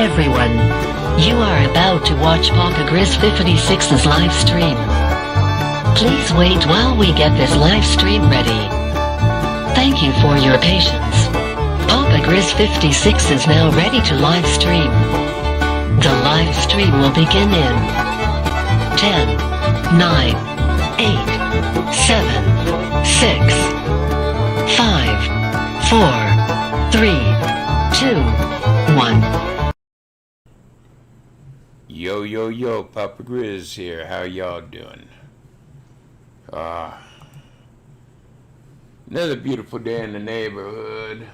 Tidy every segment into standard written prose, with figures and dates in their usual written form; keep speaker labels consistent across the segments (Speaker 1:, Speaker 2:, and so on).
Speaker 1: everyone. You are about to watch Papa Grizz 56's live stream. Please wait while we get this live stream ready. Thank you for your patience. Papa Grizz 56 is now ready to live stream. The live stream will begin in 10, 9, 8, 7, 6, 5, 4, 3, 2, 1.
Speaker 2: Yo, Papa Grizz here. How y'all doing? Another beautiful day in the neighborhood.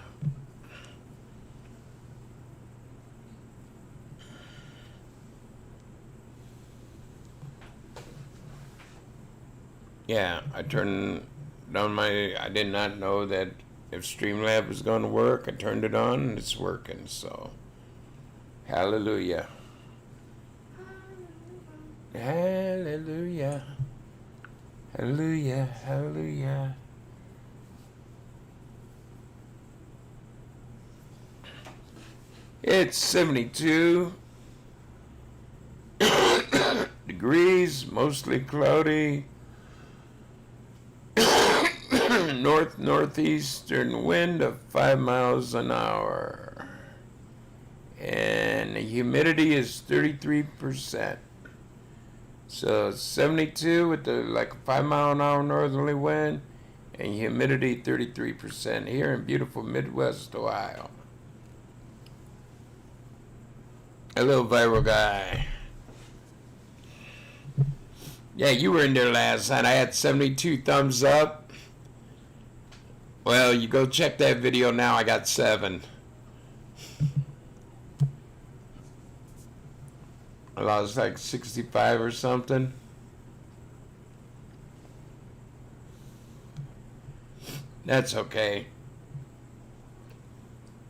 Speaker 2: Yeah, I turned on I did not know that if Streamlab was going to work. I turned it on and it's working, so hallelujah. Hallelujah. Hallelujah. Hallelujah. It's 72 degrees, mostly cloudy. Northeastern wind of 5 miles an hour. And the humidity is 33%. So it's 72 with like a 5 mile an hour northerly wind and humidity 33% here in beautiful Midwest Ohio. Hello, viral guy. Yeah, you were in there last night. I had 72 thumbs up. Well, you go check that video now. I got 7. I lost like 65 or something. That's okay.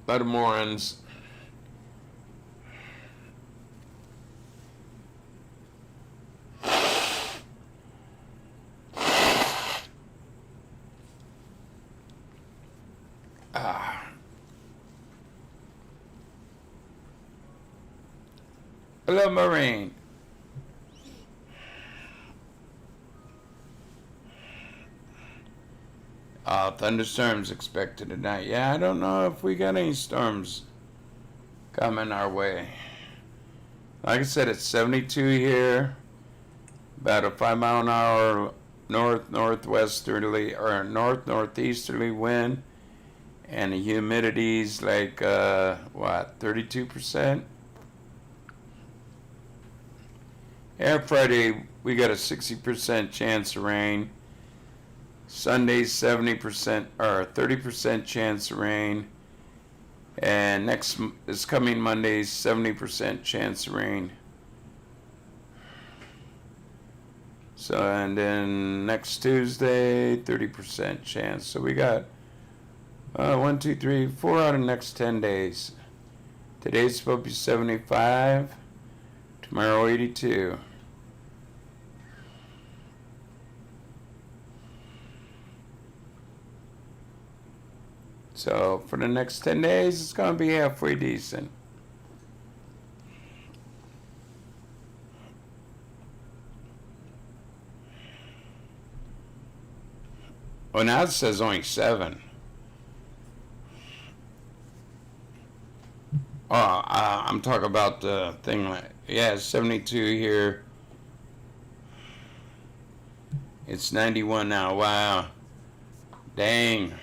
Speaker 2: A lot of morons. Hello, Marine. Thunderstorms expected tonight. Yeah, I don't know if we got any storms coming our way. Like I said, it's 72 here. About a 5 mile an hour northwesterly or northeasterly wind. And the humidity's like, 32%? Yeah, Friday, we got a 60% chance of rain. Sunday, 70% or 30% chance of rain. And this coming Monday, 70% chance of rain. So, and then next Tuesday, 30% chance. So we got 1, 2, 3, 4 out of the next 10 days. Today's supposed to be 75. Tomorrow, 82. So for the next 10 days, it's going to be halfway decent. Well, now it says only 7. Oh, I'm talking about the thing. Yeah, 72 here. It's 91 now. Wow. Dang.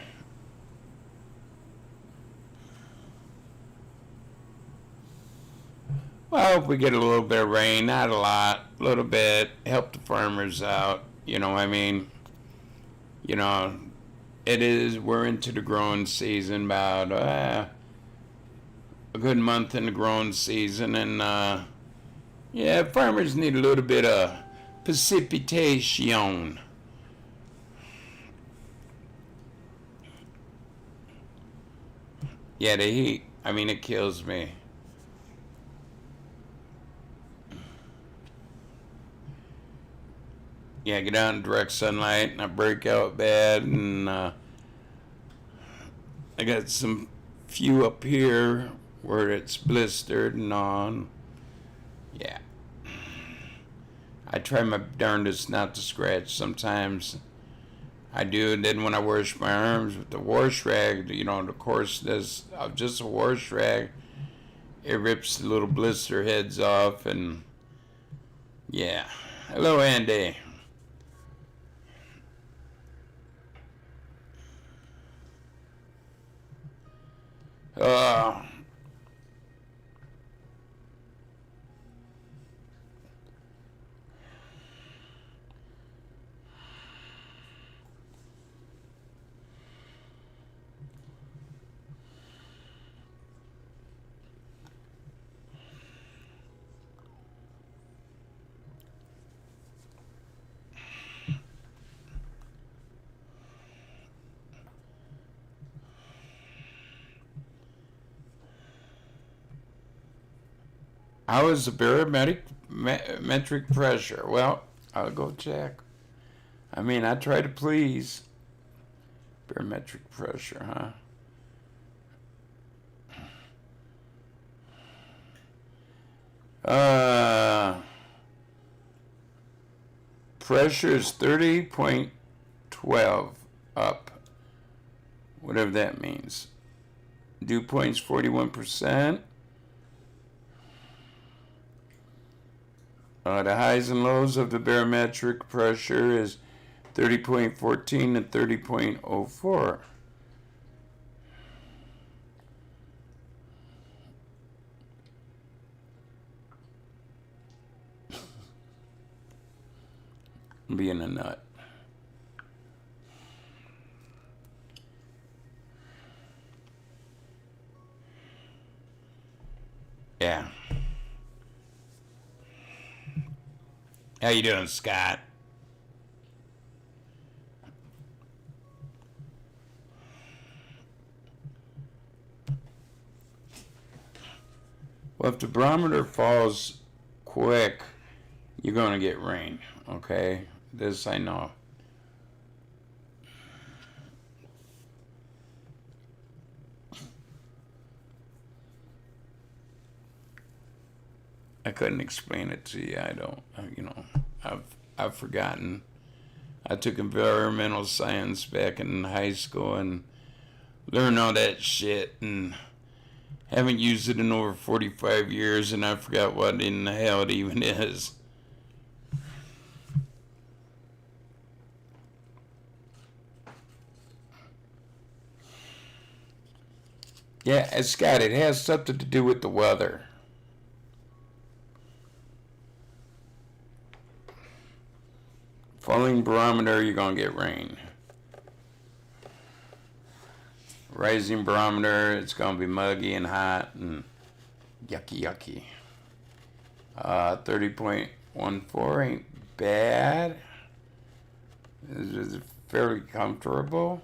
Speaker 2: Well, I hope we get a little bit of rain, not a lot, a little bit, help the farmers out, you know what I mean? You know, we're into the growing season, about a good month in the growing season, and yeah, farmers need a little bit of precipitation. Yeah, the heat, I mean, it kills me. Yeah, I get out in direct sunlight and I break out bad, and I got some few up here where it's blistered and on. Yeah. I try my darndest not to scratch. Sometimes I do, and then when I wash my arms with the wash rag, you know, the coarseness of just a wash rag, it rips the little blister heads off, and yeah. Hello, Andy. Uh, how is the barometric pressure? Well, I'll go check. I mean, I try to please. Barometric pressure, huh? Pressure is 30.12 up, whatever that means. Dew point's 41%. The highs and lows of the barometric pressure is 30.14 and 30.04. Being a nut. Yeah. How you doing, Scott? Well, if the barometer falls quick, you're going to get rain, okay? This I know. I couldn't explain it to you. I don't, you know, I've forgotten. I took environmental science back in high school and learned all that shit, and haven't used it in over 45 years, and I forgot what in the hell it even is. Yeah, Scott, it has something to do with the weather. Falling barometer, you're going to get rain. Rising barometer, it's going to be muggy and hot and yucky. 30.14 ain't bad. It's fairly comfortable.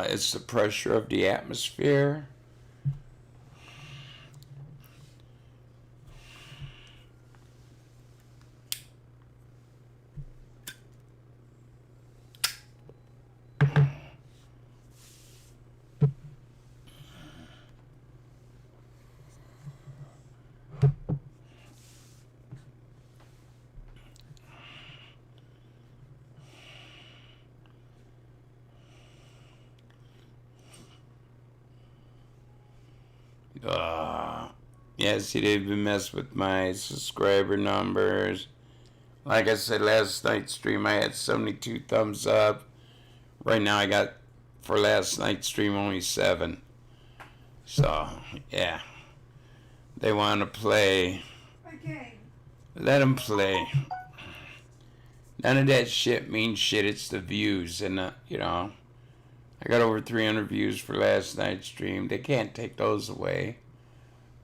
Speaker 2: It's the pressure of the atmosphere. Yes, he didn't mess with my subscriber numbers. Like I said, last night's stream I had 72 thumbs up. Right now I got, for last night's stream, only 7. So, yeah. They want to play.
Speaker 3: Okay.
Speaker 2: Let them play. None of that shit means shit. It's the views. And, you know, I got over 300 views for last night's stream. They can't take those away.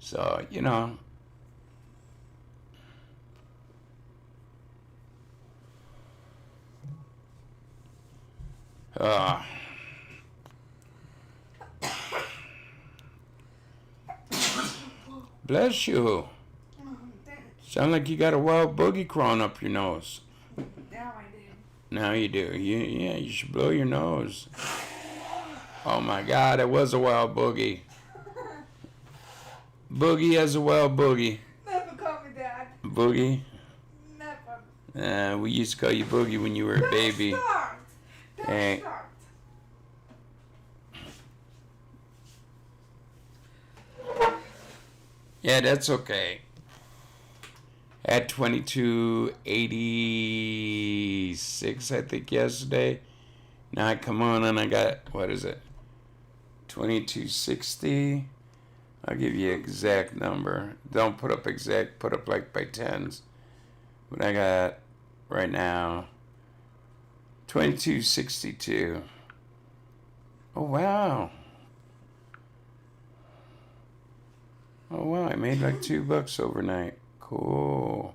Speaker 2: So, you know. Bless you.
Speaker 3: Thank
Speaker 2: Sound like you got a wild boogie crawling up your nose.
Speaker 3: Now I do.
Speaker 2: Now you do. Yeah, you should blow your nose. Oh my God, it was a wild boogie. Boogie has a wild boogie.
Speaker 3: Never call me Dad.
Speaker 2: Boogie?
Speaker 3: Never.
Speaker 2: We used to call you Boogie when you were a baby.
Speaker 3: Don't start.
Speaker 2: Hey.
Speaker 3: Start.
Speaker 2: Yeah, that's okay. I had 2286, I think, yesterday. Now I come on and I got, what is it? 2260. I'll give you an exact number. Don't put up exact, put up like by tens. But I got right now 2262. Oh wow. Oh wow, I made like $2 overnight. Cool.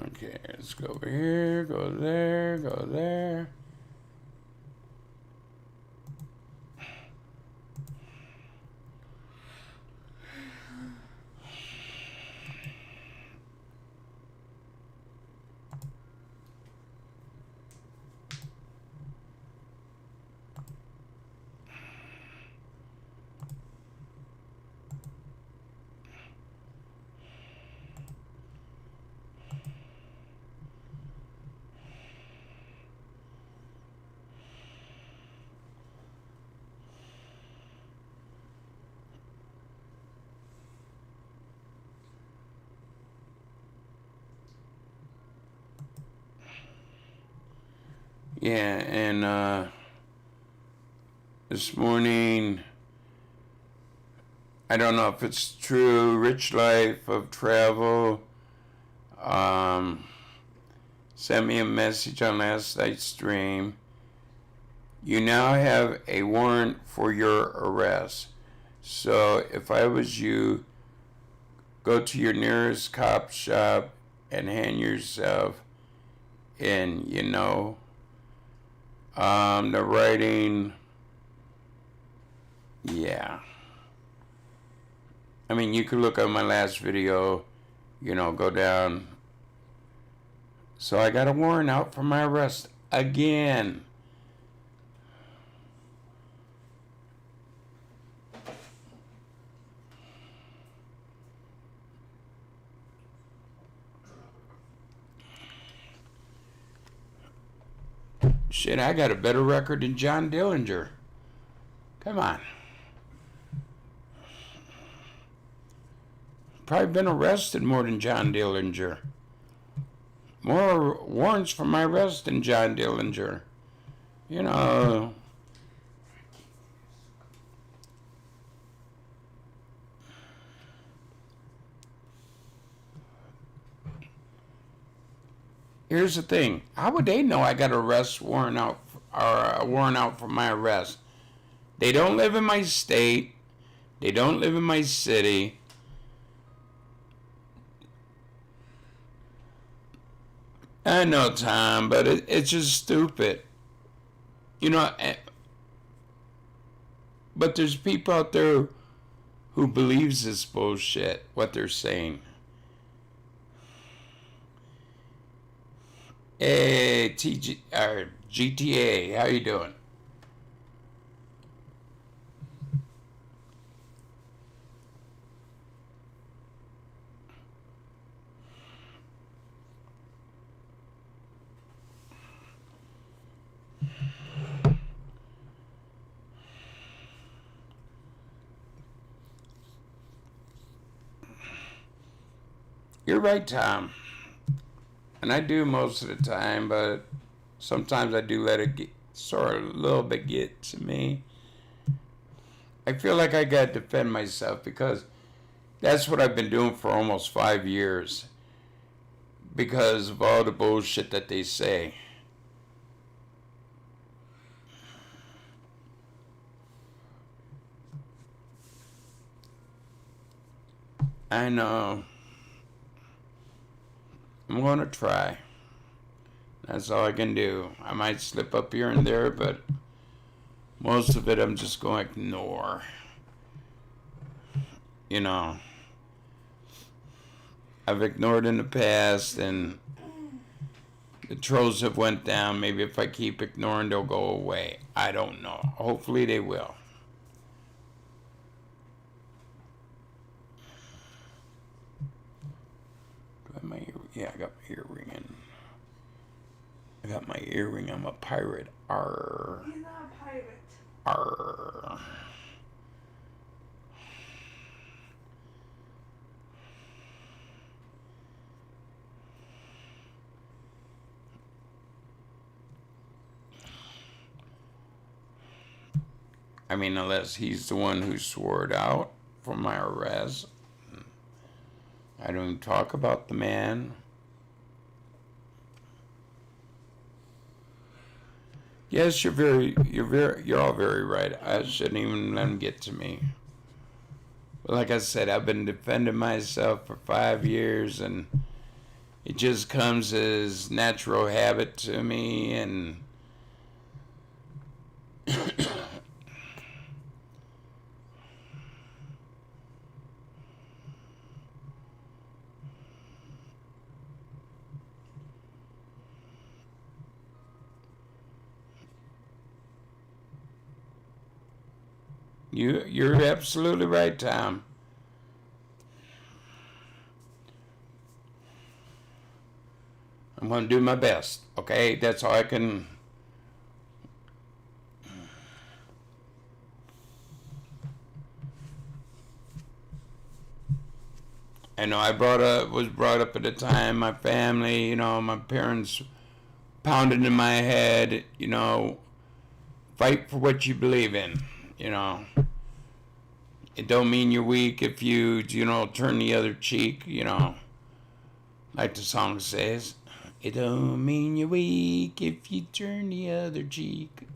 Speaker 2: Okay, let's go over here, go there, go there. Yeah, and this morning, I don't know if it's true, Rich Life of Travel sent me a message on last night's stream. You now have a warrant for your arrest. So if I was you, go to your nearest cop shop and hand yourself in, you know. The writing, yeah. I mean, you could look at my last video, you know, go down. So I got a warrant out for my arrest again. Shit, I got a better record than John Dillinger. Come on. Probably been arrested more than John Dillinger. More warrants for my arrest than John Dillinger. You know. Here's the thing. How would they know I got an arrest warrant out, or a warrant out for my arrest? They don't live in my state. They don't live in my city. I know, Tom, but it's just stupid. You know, but there's people out there who believes this bullshit, what they're saying. Hey, GTA, how you doing? You're right, Tom. And I do most of the time, but sometimes I do let it get sort of a little bit get to me. I feel like I gotta defend myself because That's what I've been doing for almost 5 years because of all the bullshit that they say. I know. I'm going to try. That's all I can do. I might slip up here and there, but most of it I'm just going to ignore. You know, I've ignored in the past, and the trolls have went down. Maybe if I keep ignoring, they'll go away. I don't know. Hopefully they will. Do I have my ear? Yeah, I got my earring in. I got my earring. I'm a pirate. Arr.
Speaker 3: He's not a pirate.
Speaker 2: Arr. I mean, unless he's the one who swore it out for my arrest. I don't even talk about the man. Yes, you're all very right. I shouldn't even let him get to me. But like I said, I've been defending myself for 5 years, and it just comes as natural habit to me, and you're absolutely right, Tom. I'm going to do my best, okay? That's all I can. I know was brought up at the time, my family, my parents pounded in my head, fight for what you believe in, It don't mean you're weak if you, turn the other cheek, like the song says. It don't mean you're weak if you turn the other cheek.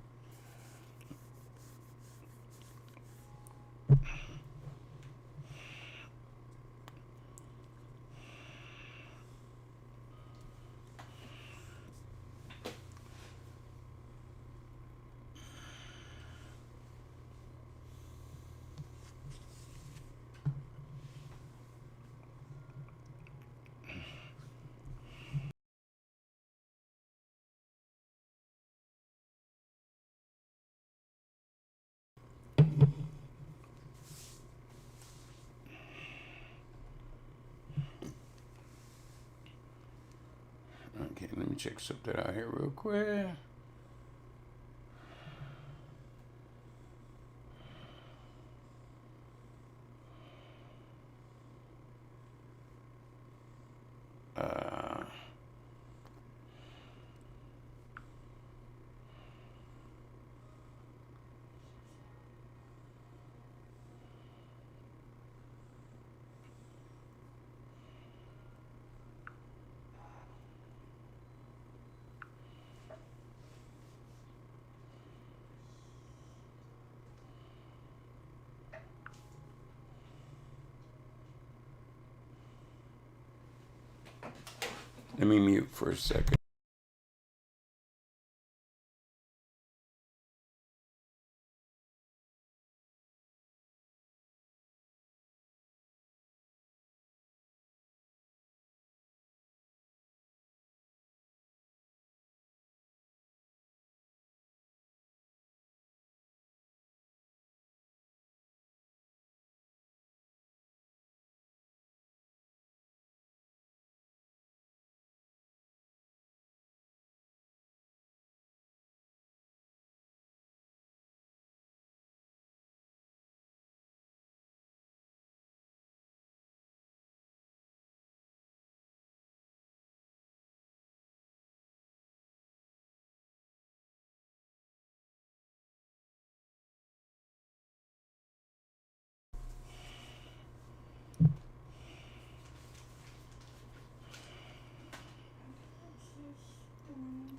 Speaker 2: Okay, let me check something out here real quick. Let me mute for a second.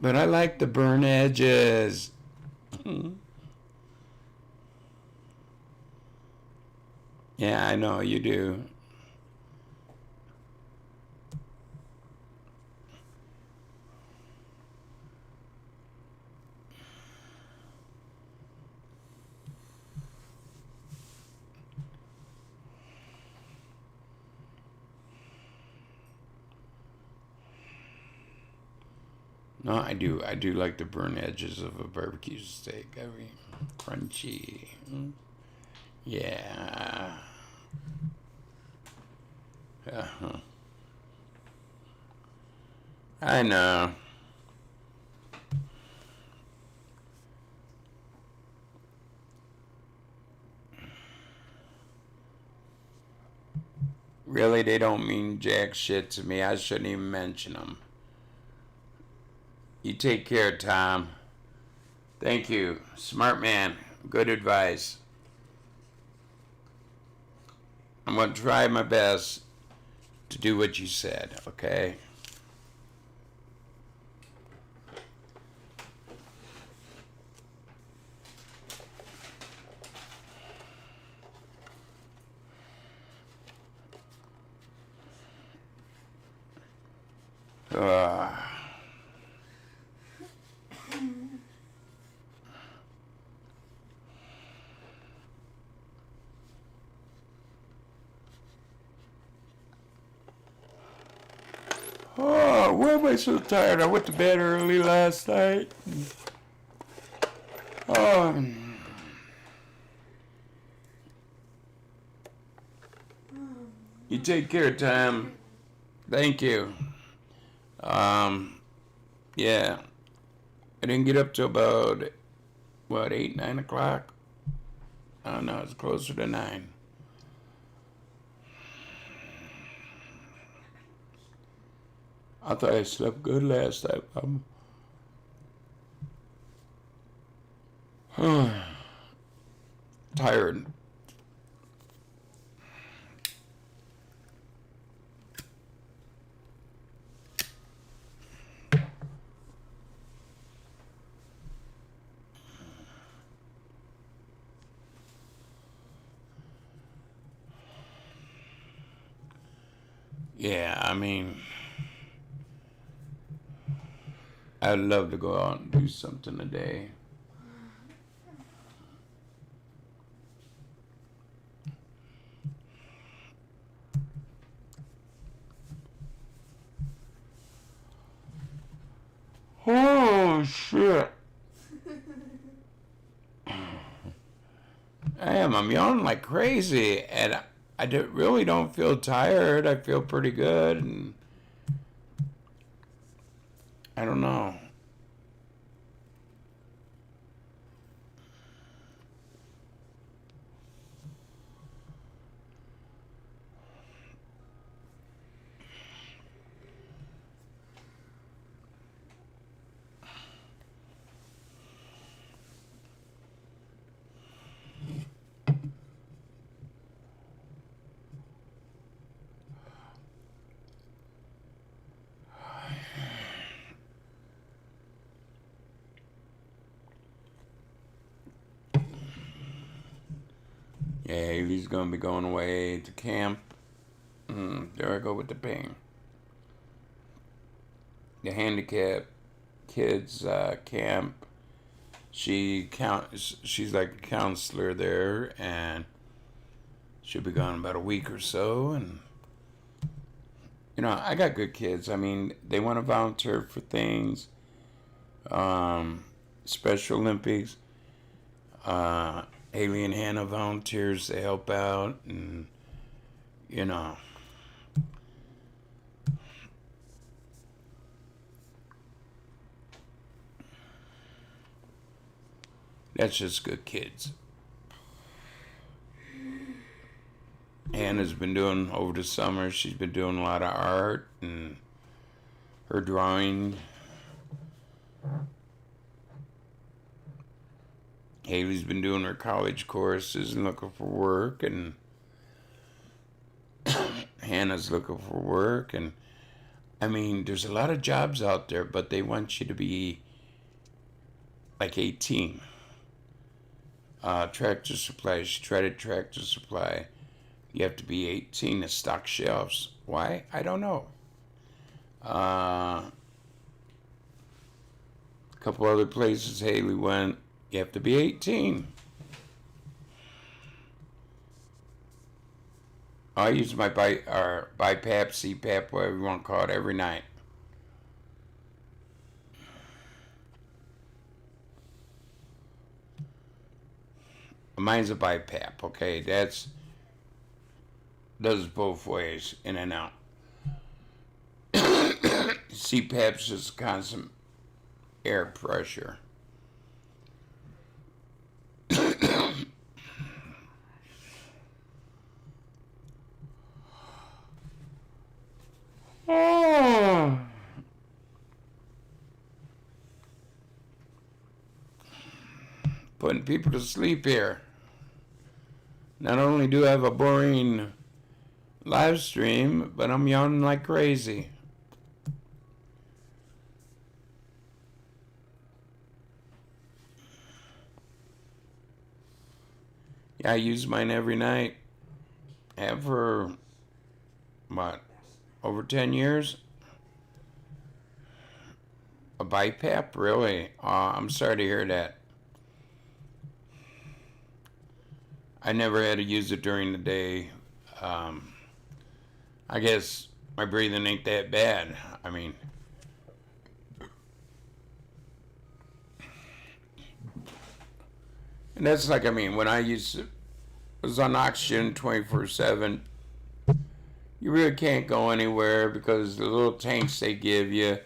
Speaker 2: But I like the burnt edges. Yeah, I know you do. No, I do. I do like the burnt edges of a barbecue steak. I mean, crunchy. Yeah. Uh-huh. I know. Really, they don't mean jack shit to me. I shouldn't even mention them. You take care, Tom. Thank you. Smart man. Good advice. I'm going to try my best to do what you said, okay? Oh, why am I so tired? I went to bed early last night. Oh. You take care, Tom. Thank you. Yeah. I didn't get up till about, 8, 9 o'clock? I don't know, it's closer to 9. I thought I slept good last night. Tired. Yeah, I mean, I'd love to go out and do something today. Oh, shit. I'm yawning like crazy, and I really don't feel tired. I feel pretty good, and I don't know. Yeah, Haley's gonna be going away to camp. There I go with the pain. The handicap kids camp. She's like a counselor there, and she'll be gone about a week or so. And I got good kids. I mean, they want to volunteer for things. Special Olympics. Haley and Hannah volunteers to help out, and that's just good kids. Hannah's been doing, over the summer, she's been doing a lot of art and her drawing. Haley's been doing her college courses and looking for work, and Hannah's looking for work, and I mean, there's a lot of jobs out there, but they want you to be like 18. Tractor Supply, shredded Tractor Supply. You have to be 18 to stock shelves. Why? I don't know. A couple other places Haley went, you have to be 18. I use my BiPAP, CPAP, whatever you want to call it, every night. Mine's a BiPAP, okay? Does both ways, in and out. CPAP's just constant air pressure. Putting people to sleep here. Not only do I have a boring live stream, but I'm yawning like crazy. Yeah, I use mine every night. Have for, what, over 10 years? A BiPAP? Really? I'm sorry to hear that. I never had to use it during the day. I guess my breathing ain't that bad. I mean, and that's like, I mean, when I was on oxygen 24/7, you really can't go anywhere because the little tanks they give you,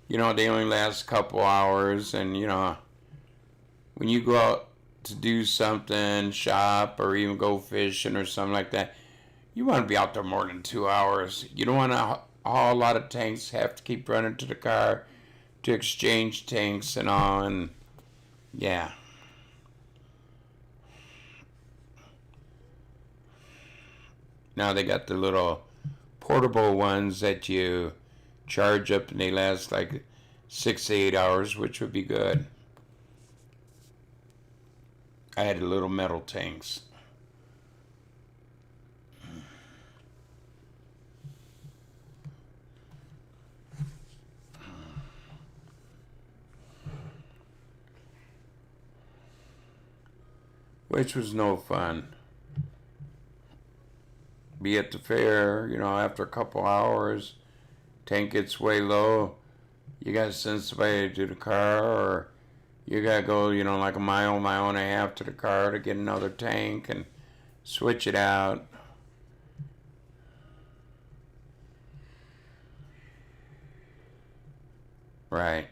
Speaker 2: they only last a couple hours. And, when you go out to do something, shop, or even go fishing or something like that, you want to be out there more than 2 hours. You don't want to haul a lot of tanks, have to keep running to the car to exchange tanks and all, and yeah. Now they got the little portable ones that you charge up and they last like 6 to 8 hours, which would be good. I had little metal tanks. Which was no fun. Be at the fair, after a couple hours, tank gets way low. You gotta send somebody to the car, or you gotta go, like a mile and a half to the car to get another tank and switch it out. Right.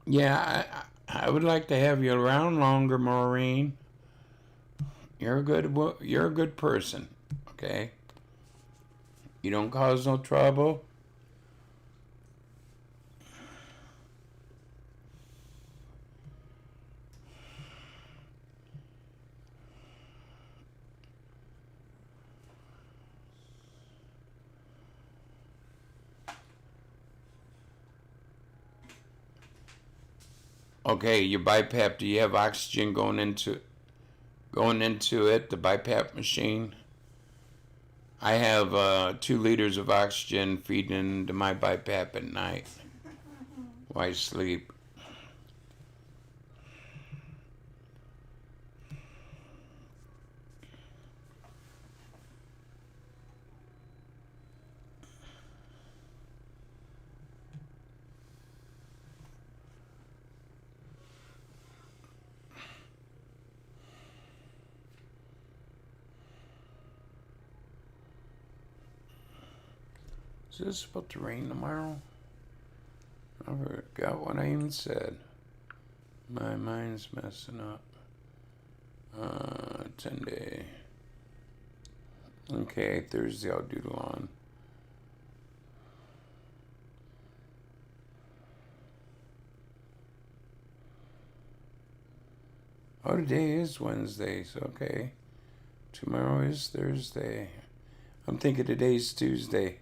Speaker 2: Yeah, I would like to have you around longer, Maureen. You're a good person, okay? You don't cause no trouble. Okay, your BiPAP, do you have oxygen going into it, the BiPAP machine? I have 2 liters of oxygen feeding into my BiPAP at night while I sleep. Is this supposed to rain tomorrow? I forgot what I even said. My mind's messing up. 10 day. Okay, Thursday I'll do the lawn. Oh, today is Wednesday, so okay. Tomorrow is Thursday. I'm thinking today's Tuesday.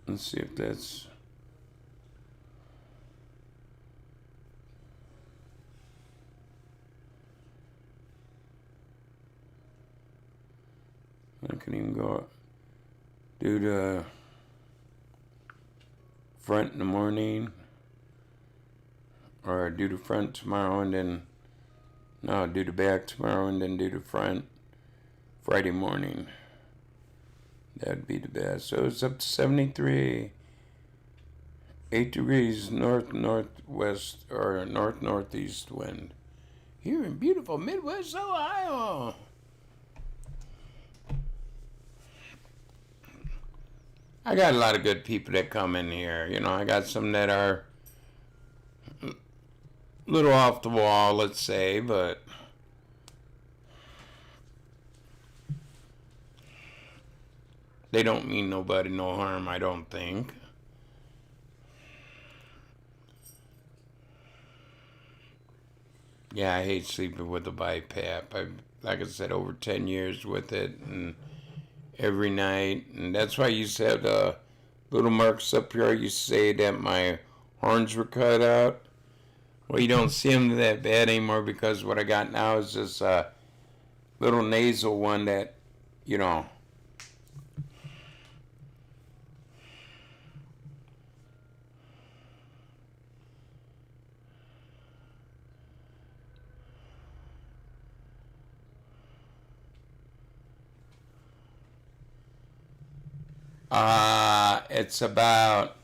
Speaker 2: Let's see if that's... I can even go do the front in the morning, or do the front tomorrow and then, no, do the back tomorrow and then do the front Friday morning. That'd be the best. So it's up to 73, 8 degrees north-northwest or north-northeast wind here in beautiful Midwest Ohio. I got a lot of good people that come in here. You know, I got some that are a little off the wall, let's say, but they don't mean nobody no harm, I don't think. Yeah, I hate sleeping with a BiPAP. I've, like I said, over 10 years with it, and every night, and that's why I used to have the little marks up here. I used to say that my horns were cut out. Well, you don't see them that bad anymore because what I got now is this little nasal one that, you know, it's about,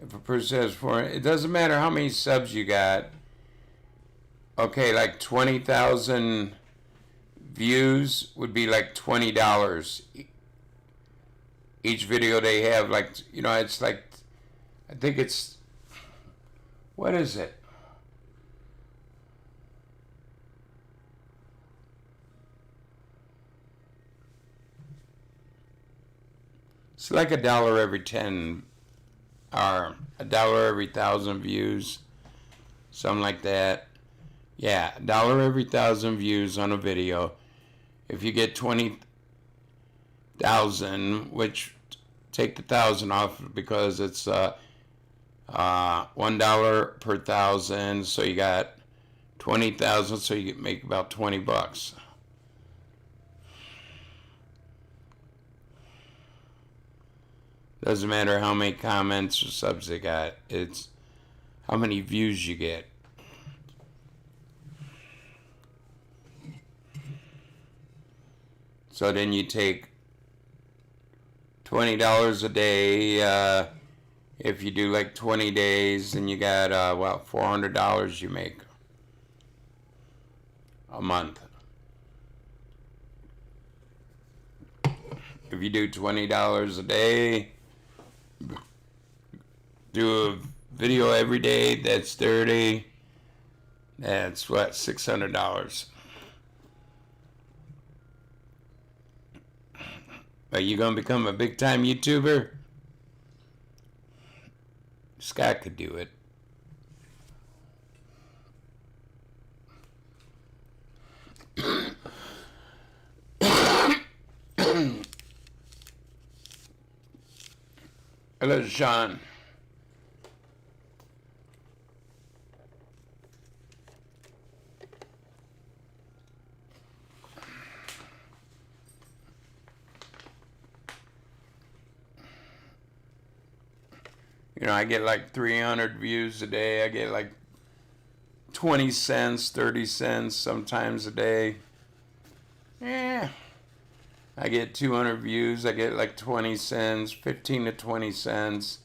Speaker 2: if a person has four, it doesn't matter how many subs you got. Okay, like 20,000 views would be like $20 each video they have. Like, you know, it's like, I think it's, what is it? It's like $1 every 10, or $1 every 1,000 views, something like that. Yeah, $1 every 1,000 views on a video. If you get 20,000, which take the 1,000 off because it's $1 per 1,000, so you got 20,000, so you make about $20. Doesn't matter how many comments or subs they got. It's how many views you get. So then you take $20 a day. If you do like 20 days, then you got, $400 you make a month. If you do $20 a day, do a video every day, that's 30. That's what, $600. Are you gonna become a big time YouTuber? Scott could do it. Hello, Sean. You know, I get like 300 views a day. I get like 20 cents, 30 cents sometimes a day. Yeah. I get 200 views. I get like 20 cents, 15 to 20 cents.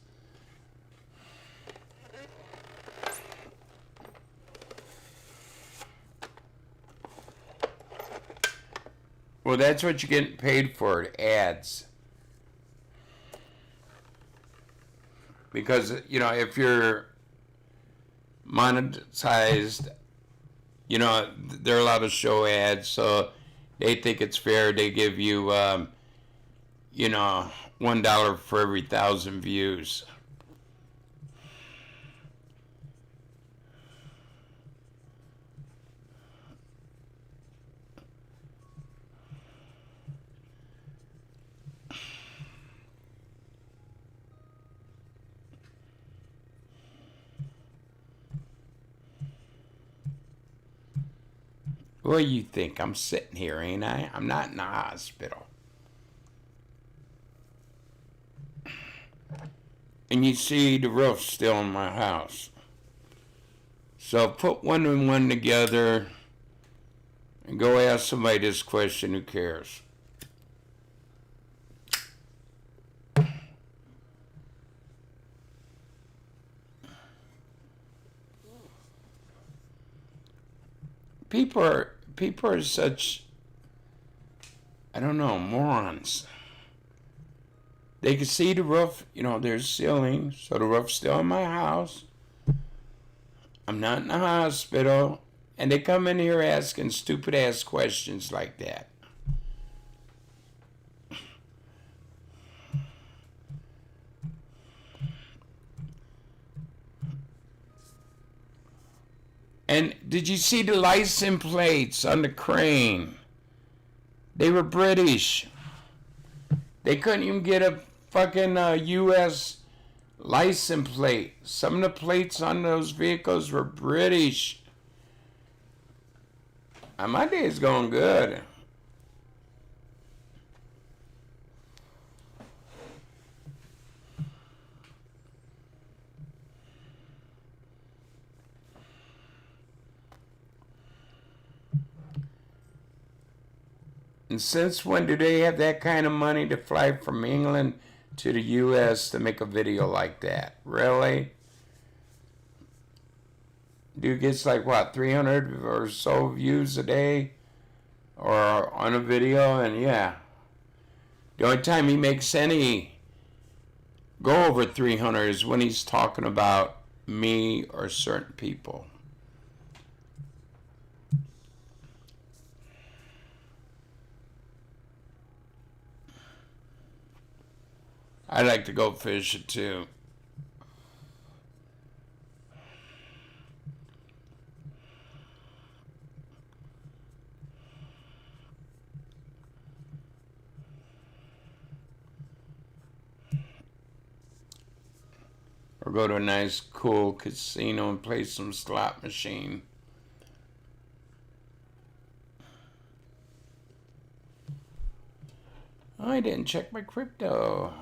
Speaker 2: Well, that's what you're getting paid for, ads. Because, if you're monetized, they're allowed to show ads, so they think it's fair. They give you, $1 for every 1,000 views. What do you think? I'm sitting here, ain't I? I'm not in the hospital. And you see the roof still in my house. So put one and one together and go ask somebody this question. Who cares? People are such, I don't know, morons. They can see the roof, there's ceiling, so the roof's still in my house. I'm not in the hospital, and they come in here asking stupid ass questions like that. And did you see the license plates on the crane? They were British. They couldn't even get a fucking U.S. license plate. Some of the plates on those vehicles were British. My day's going good. And since when do they have that kind of money to fly from England to the U.S. to make a video like that? Really? Dude gets like, what, 300 or so views a day? Or on a video, and yeah. The only time he makes any go over 300 is when he's talking about me or certain people. I'd like to go fishing too. Or go to a nice, cool casino and play some slot machine. Oh, I didn't check my crypto.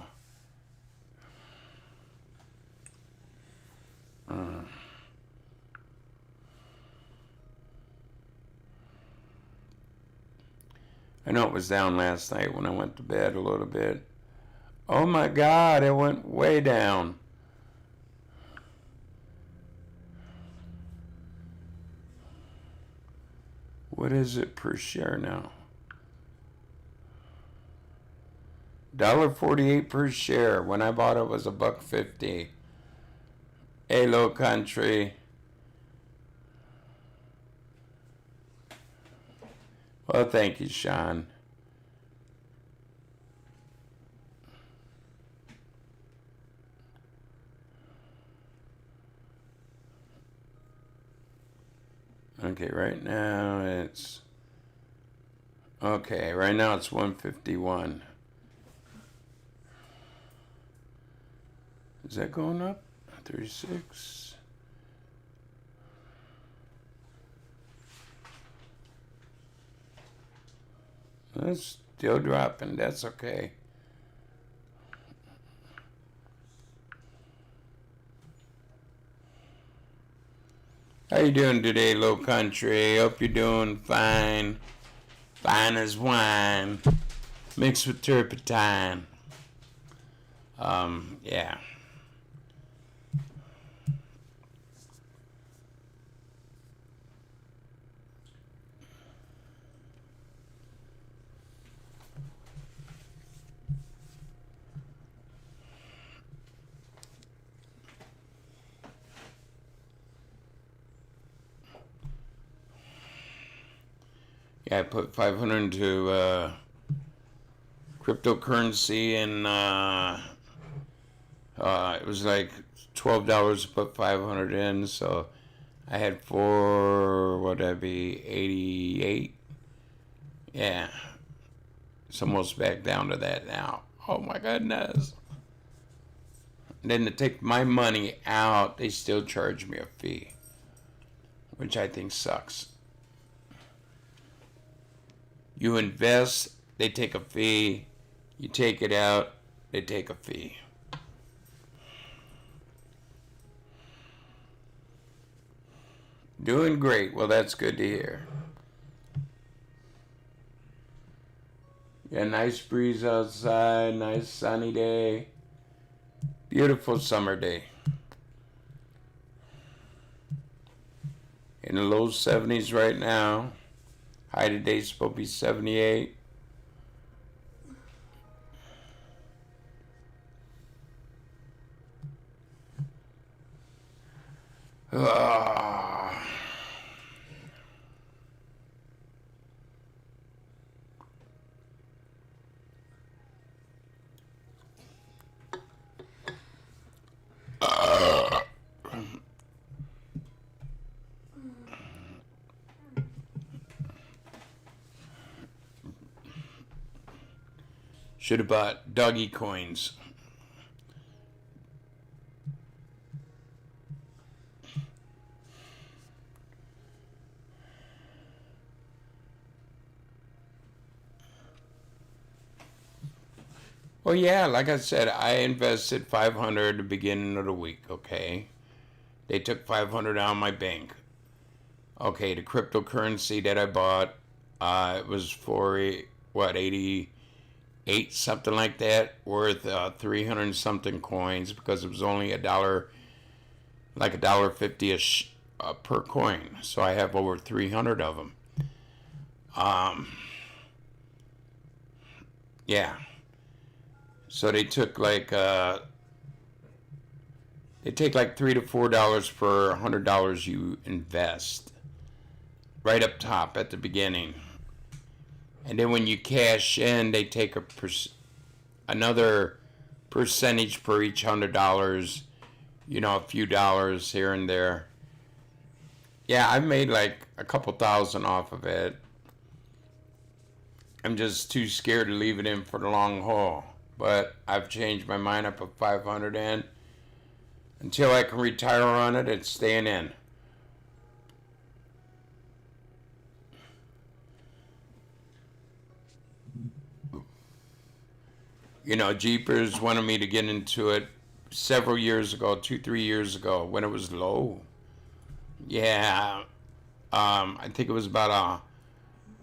Speaker 2: I know it was down last night when I went to bed a little bit. Oh my God, it went way down. What is it per share now? $1.48 per share. When I bought it was $1.50. Hey, Low Country. Well, thank you, Sean. Okay, right now it's 151. Is that going up? 36. That's still dropping. That's okay. How you doing today, Low Country? Hope you're doing fine. Fine as wine. Mixed with turpentine. Yeah. Yeah, I put 500 into cryptocurrency, and it was like $12 to put 500 in, so I had what would that be, 88? Yeah, it's almost back down to that now. Oh my goodness. And then to take my money out, they still charge me a fee, which I think sucks. You invest, they take a fee. You take it out, they take a fee. Doing great. Well, that's good to hear. Yeah, nice breeze outside, nice sunny day. Beautiful summer day. In the low 70s right now. High today's supposed to be 78. Should have bought doggy coins. Well, yeah, like I said, I invested $500 at the beginning of the week, okay? They took $500 out of my bank. Okay, the cryptocurrency that I bought, it was for, 88, something like that, worth 300 something coins, because it was only $1, like $1.50 per coin. So I have over 300 of them. Yeah. So they took like $3 to $4 per $100 you invest, right up top at the beginning. And then when you cash in, they take another percentage per each $100, a few dollars here and there. Yeah, I've made like a couple thousand off of it. I'm just too scared to leave it in for the long haul. But I've changed my mind. I put 500 in. Until I can retire on it, it's staying in. Jeepers wanted me to get into it several years ago, 2-3 years ago, when it was low. Yeah, I think it was about a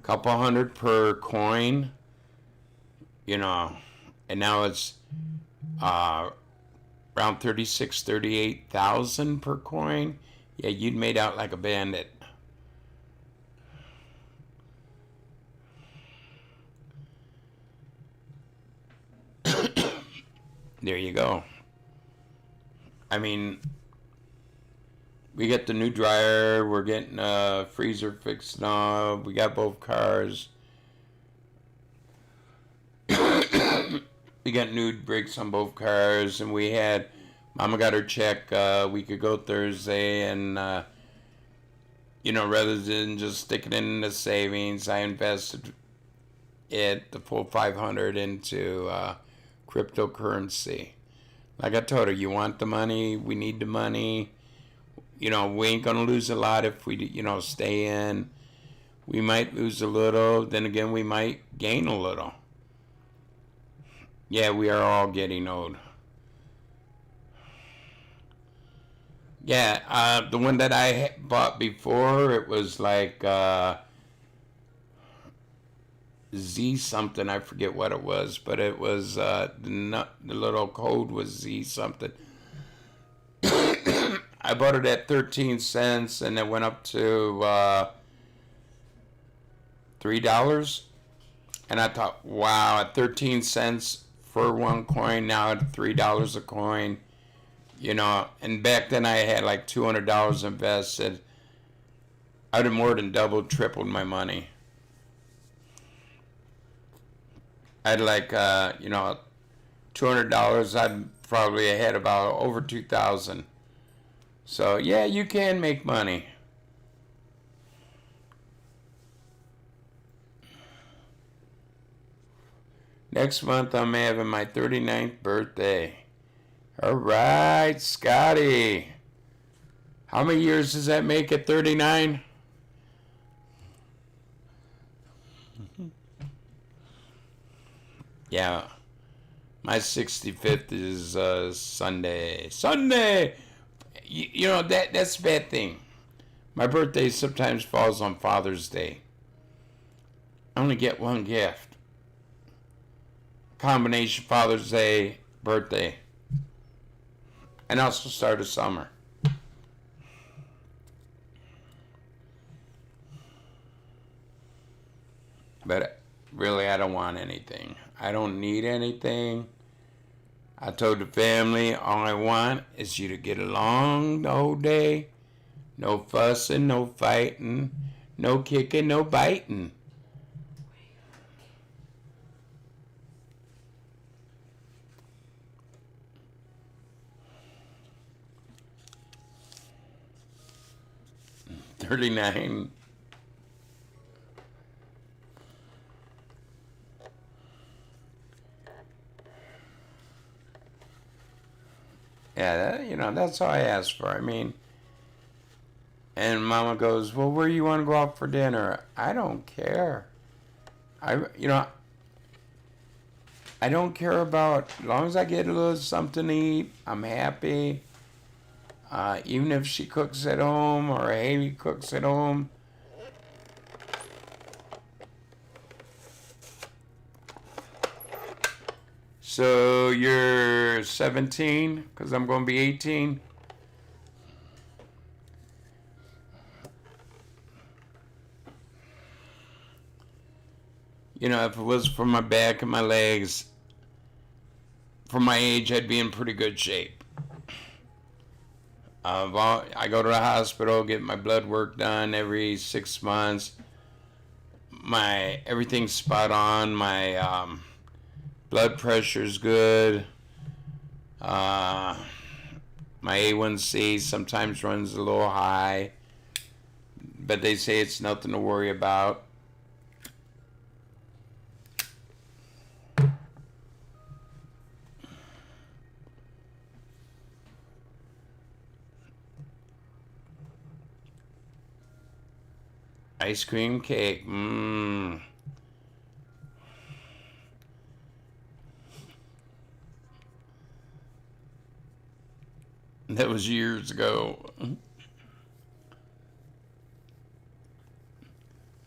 Speaker 2: couple hundred per coin, and now it's around 38,000 per coin. Yeah, you'd made out like a bandit. There you go. I mean, we got the new dryer. We're getting a freezer fixed now. We got both cars. We got new brakes on both cars, and Mama got her check a week ago Thursday, and rather than just sticking it in the savings, I invested the full 500 into cryptocurrency. Like I told her, you want the money, we need the money. We ain't gonna lose a lot if we stay in. We might lose a little, then again we might gain a little. Yeah, we are all getting old. Yeah, the one that I bought before, it was like Z something. I forget what it was, but it was the little code was Z something. I bought it at 13 cents, and it went up to $3. And I thought, wow, at 13 cents for one coin, now at $3 a coin, and back then I had like $200 invested. I'd have more than doubled, tripled my money. I'd like, $200. I'd probably had about over 2,000. So yeah, you can make money. Next month I'm having my 39th birthday. All right, Scotty. How many years does that make at 39? Yeah. My 65th is Sunday. Sunday! That's a bad thing. My birthday sometimes falls on Father's Day. I only get one gift. Combination Father's Day, birthday. And also start of summer. But really, I don't want anything. I don't need anything. I told the family, all I want is you to get along the whole day. No fussing, no fighting, no kicking, no biting. $39. Yeah, that's all I asked for. I mean, and Mama goes, well, where you want to go out for dinner? I don't care. I don't care about, as long as I get a little something to eat, I'm happy. Even if she cooks at home or Haley cooks at home. So you're 17, because I'm going to be 18. If it was for my back and my legs, for my age, I'd be in pretty good shape. I go to the hospital, get my blood work done every 6 months. Everything's spot on. My blood pressure's good. My A1C sometimes runs a little high, but they say it's nothing to worry about. Ice cream cake. That was years ago.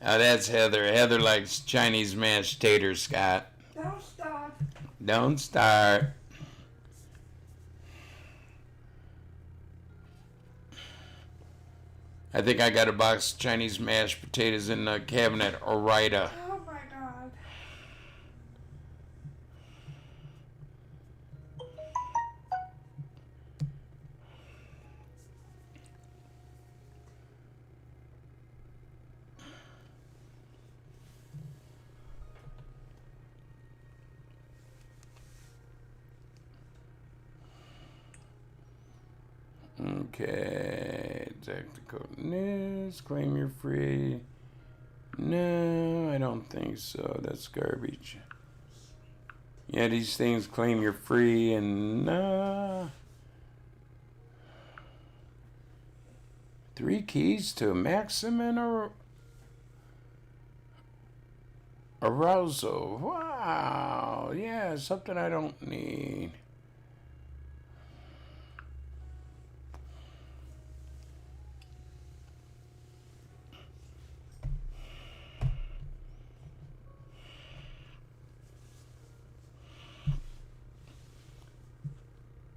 Speaker 2: Now that's Heather. Heather likes Chinese mashed taters, Scott.
Speaker 3: Don't start.
Speaker 2: Don't start. I think I got a box of Chinese mashed potatoes in the cabinet, Orida.
Speaker 3: Oh my God.
Speaker 2: Okay, tactical news, claim you're free. No, I don't think so. That's garbage. Yeah, these things claim you're free and 3 keys to maximum arousal. Wow, yeah, something I don't need.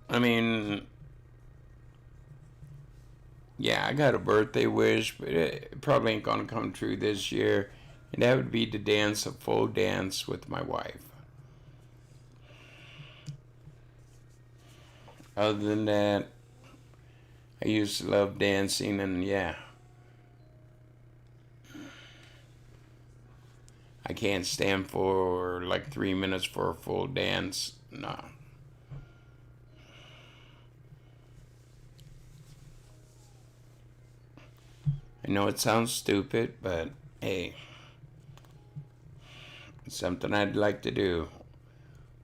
Speaker 2: I mean, yeah, I got a birthday wish, but it probably ain't gonna come true this year. And that would be to dance a full dance with my wife. Other than that, I used to love dancing, and yeah. I can't stand for like 3 minutes for a full dance. No. I know it sounds stupid, but hey, it's something I'd like to do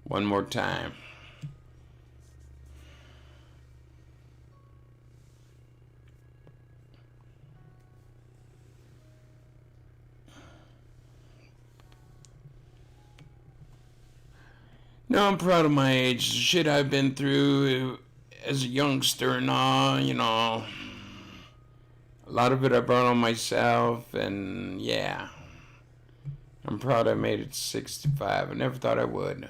Speaker 2: one more time. No, I'm proud of my age. The shit I've been through as a youngster and all, you know. A lot of it I brought on myself, and yeah. I'm proud I made it to 65. I never thought I would.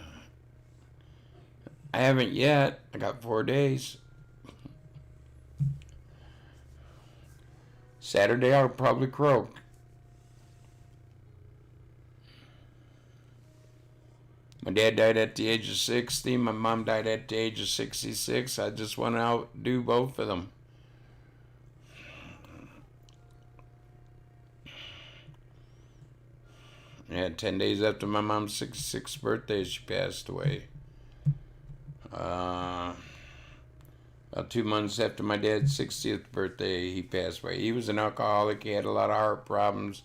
Speaker 2: I haven't yet. I got 4 days. Saturday I'll probably croak. My dad died at the age of 60. My mom died at the age of 66. I just want to outdo both of them. Yeah, 10 days after my mom's 66th birthday, she passed away. About 2 months after my dad's 60th birthday, he passed away. He was an alcoholic. He had a lot of heart problems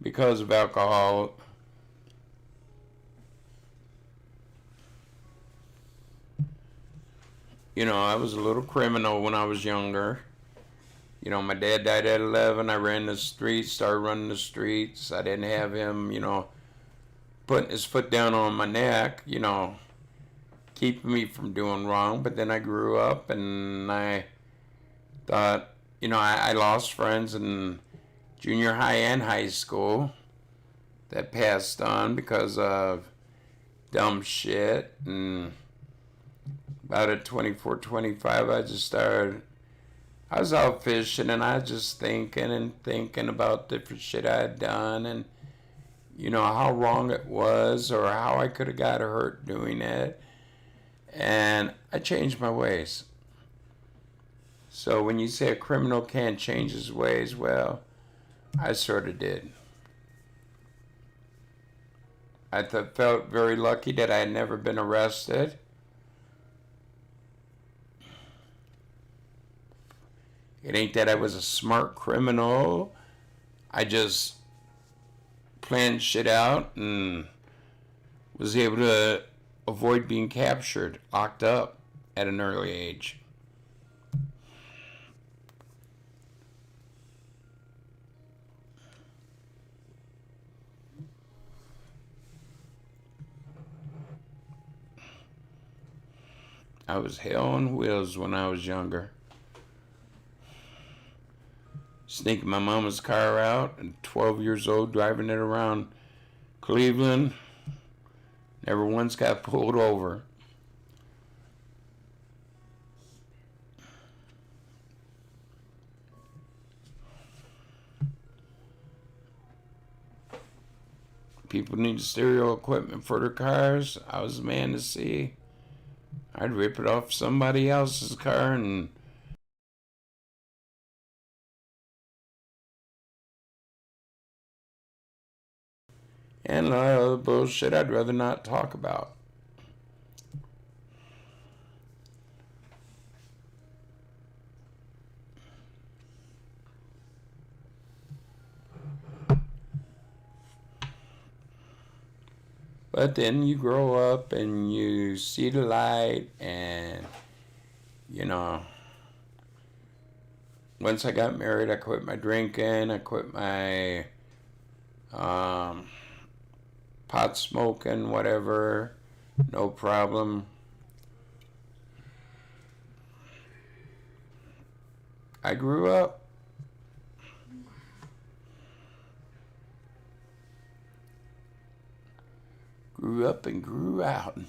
Speaker 2: because of alcohol. You know, I was a little criminal when I was younger. You know, my dad died at 11. I ran the streets, started running the streets. I didn't have him, you know, putting his foot down on my neck, you know, keeping me from doing wrong. But then I grew up and I thought, you know, I lost friends in junior high and high school that passed on because of dumb shit. And about at 24, 25, I was out fishing and I was just thinking about different shit I had done and, you know, how wrong it was or how I could have got hurt doing it. And I changed my ways. So when you say a criminal can't change his ways, well, I sort of did. I felt very lucky that I had never been arrested. It ain't that I was a smart criminal. I just planned shit out and was able to avoid being captured, locked up at an early age. I was hell on wheels when I was younger. Sneaking my mama's car out at 12 years old, driving it around Cleveland. Never once got pulled over. People need stereo equipment for their cars. I was the man to see. I'd rip it off somebody else's car and a lot of other bullshit I'd rather not talk about. But then you grow up and you see the light and, you know, once I got married, I quit my drinking, I quit my pot smoking, whatever, no problem. I grew up. Grew up and grew out.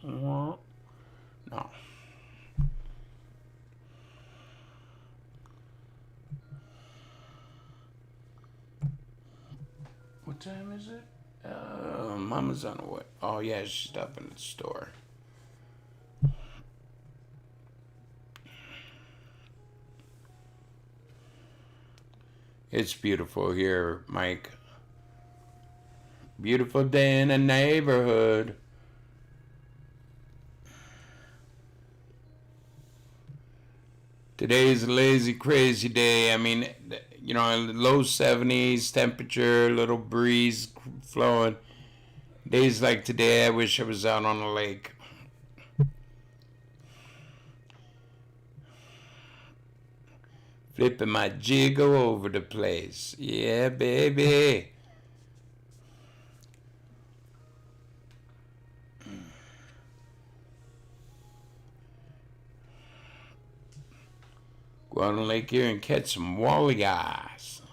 Speaker 2: No. What time is it? Mama's on the way. Oh, yeah, she's up in the store. It's beautiful here, Mike. Beautiful day in the neighborhood. Today's a lazy, crazy day. I mean, you know, low 70s temperature, little breeze flowing. Days like today, I wish I was out on the lake. Flipping my jig all over the place. Yeah, baby. Go on the lake here and catch some walleye eyes.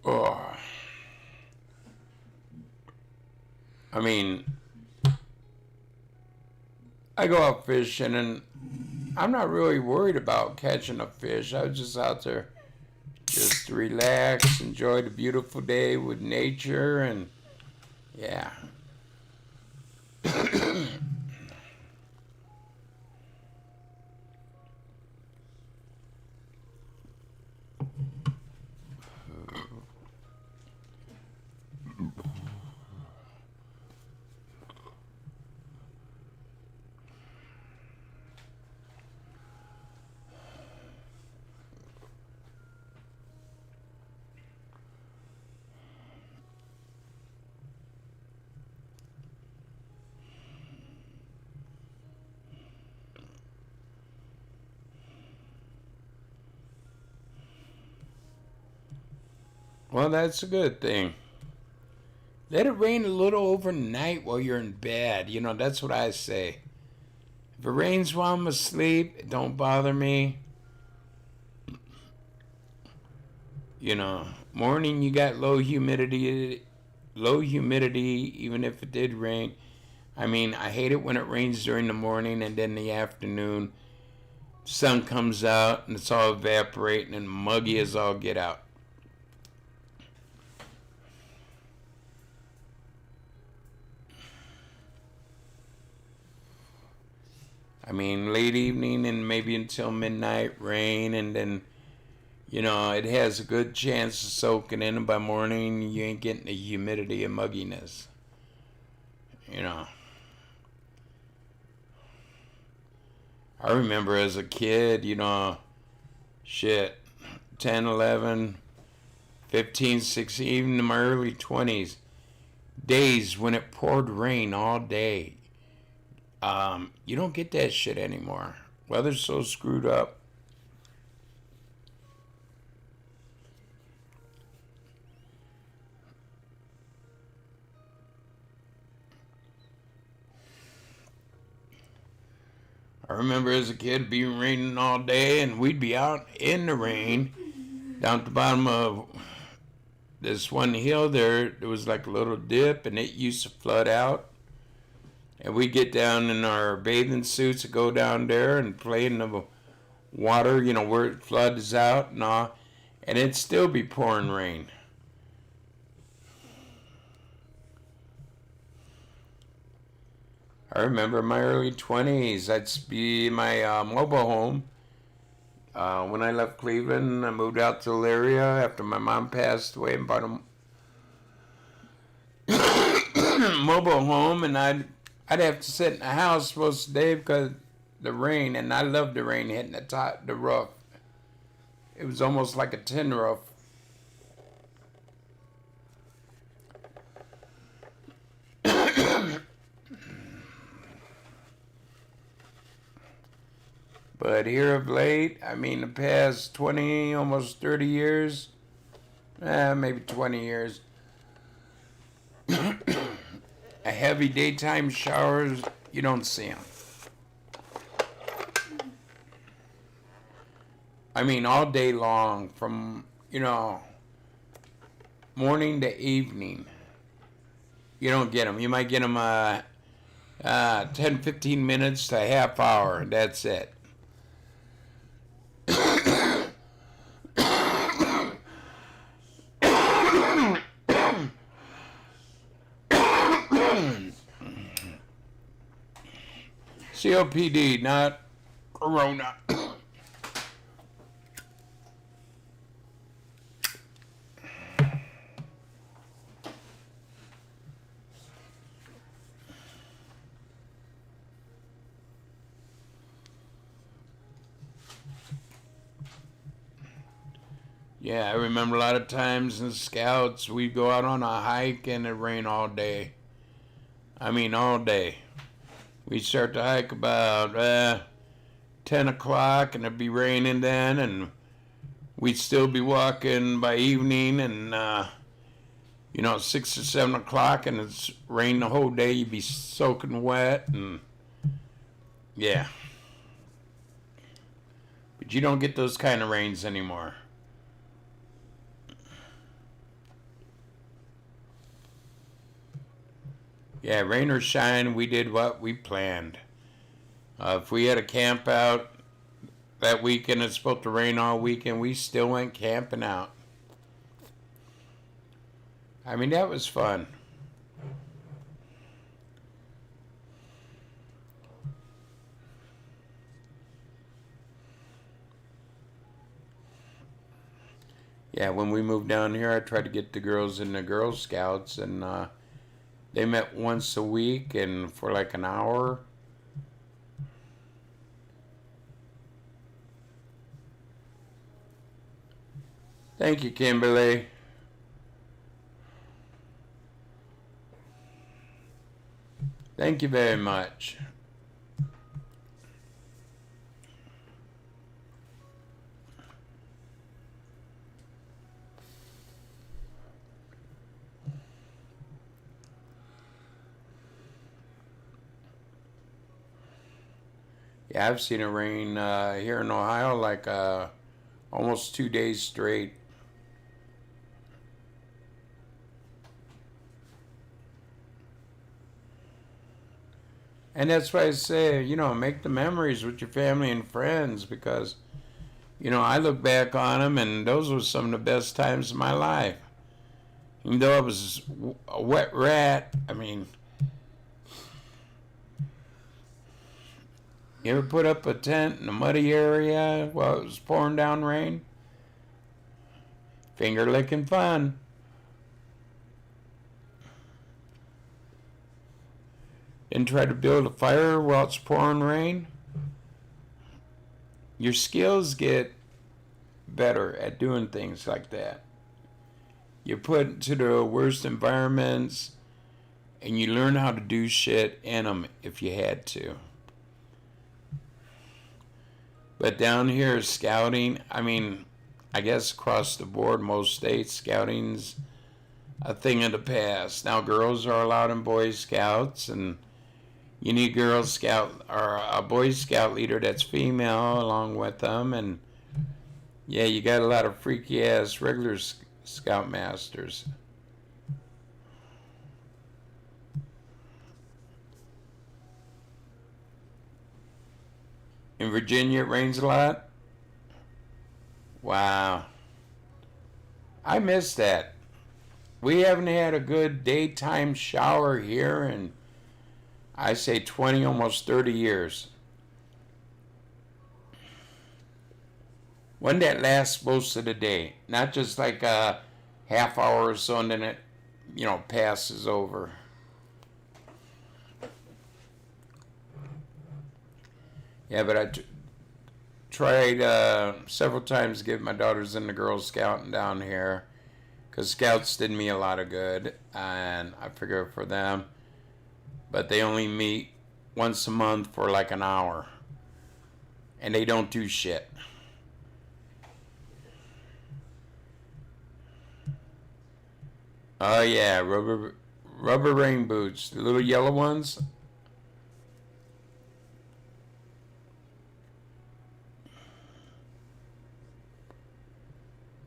Speaker 2: Oh. I mean, I go out fishing and I'm not really worried about catching a fish. I was just out there just to relax, enjoy the beautiful day with nature, and yeah. Well, that's a good thing. Let it rain a little overnight while you're in bed. You know, that's what I say. If it rains while I'm asleep, it don't bother me. You know, morning you got low humidity, even if it did rain. I mean, I hate it when it rains during the morning and then the afternoon, sun comes out and it's all evaporating and muggy as all get out. I mean, late evening and maybe until midnight rain, and then, you know, it has a good chance of soaking in, and by morning you ain't getting the humidity and mugginess. You know. I remember as a kid, you know, 10, 11, 15, 16, even in my early 20s, days when it poured rain all day. You don't get that shit anymore. Weather's so screwed up. I remember as a kid being raining all day and we'd be out in the rain down at the bottom of this one hill there was like a little dip and it used to flood out. And we'd get down in our bathing suits and go down there and play in the water, you know, where it floods out and all. And it'd still be pouring rain. I remember in my early 20s, I'd be in my mobile home. When I left Cleveland, I moved out to Elyria after my mom passed away and bought a mobile home, and I'd have to sit in the house most of the day because of the rain, and I loved the rain hitting the roof. It was almost like a tin roof. But here of late, I mean the past 20, almost 30 years, maybe 20 years, a heavy daytime showers, you don't see them. I mean all day long from, you know, morning to evening. You don't get them. You might get them 10, 15 minutes to a half hour. That's it. COPD, not Corona. Yeah, I remember a lot of times in Scouts, we'd go out on a hike and it'd rain all day. I mean, all day. We'd start to hike about 10 o'clock and it'd be raining then, and we'd still be walking by evening, and 6 or 7 o'clock, and it's rained the whole day. You'd be soaking wet, and yeah. But you don't get those kind of rains anymore. Yeah, rain or shine, we did what we planned. If we had a camp out that weekend, it's supposed to rain all weekend, we still went camping out. I mean, that was fun. Yeah, when we moved down here, I tried to get the girls in the Girl Scouts, and they met once a week and for like an hour. Thank you, Kimberly. Thank you very much. Yeah, I've seen it rain here in Ohio like almost 2 days straight. And that's why I say, make the memories with your family and friends, because, I look back on them and those were some of the best times of my life. Even though I was a wet rat, I mean, you ever put up a tent in a muddy area while it was pouring down rain? Finger licking fun. And try to build a fire while it's pouring rain. Your skills get better at doing things like that. You're put into the worst environments and you learn how to do shit in them if you had to. But down here, scouting, I mean, I guess across the board, most states, scouting's a thing of the past. Now girls are allowed in Boy Scouts, and you need Girl Scout or a Boy Scout leader that's female along with them, and yeah, you got a lot of freaky ass regular Scoutmasters. In Virginia, it rains a lot? Wow. I miss that. We haven't had a good daytime shower here in, I say, 20, almost 30 years. One that lasts most of the day. Not just like a half hour or so and then it, passes over. Yeah, but I tried several times to get my daughters into Girl Scouting down here, because Scouts did me a lot of good, and I figure for them. But they only meet once a month for like an hour, and they don't do shit. Oh yeah, rubber rain boots, the little yellow ones.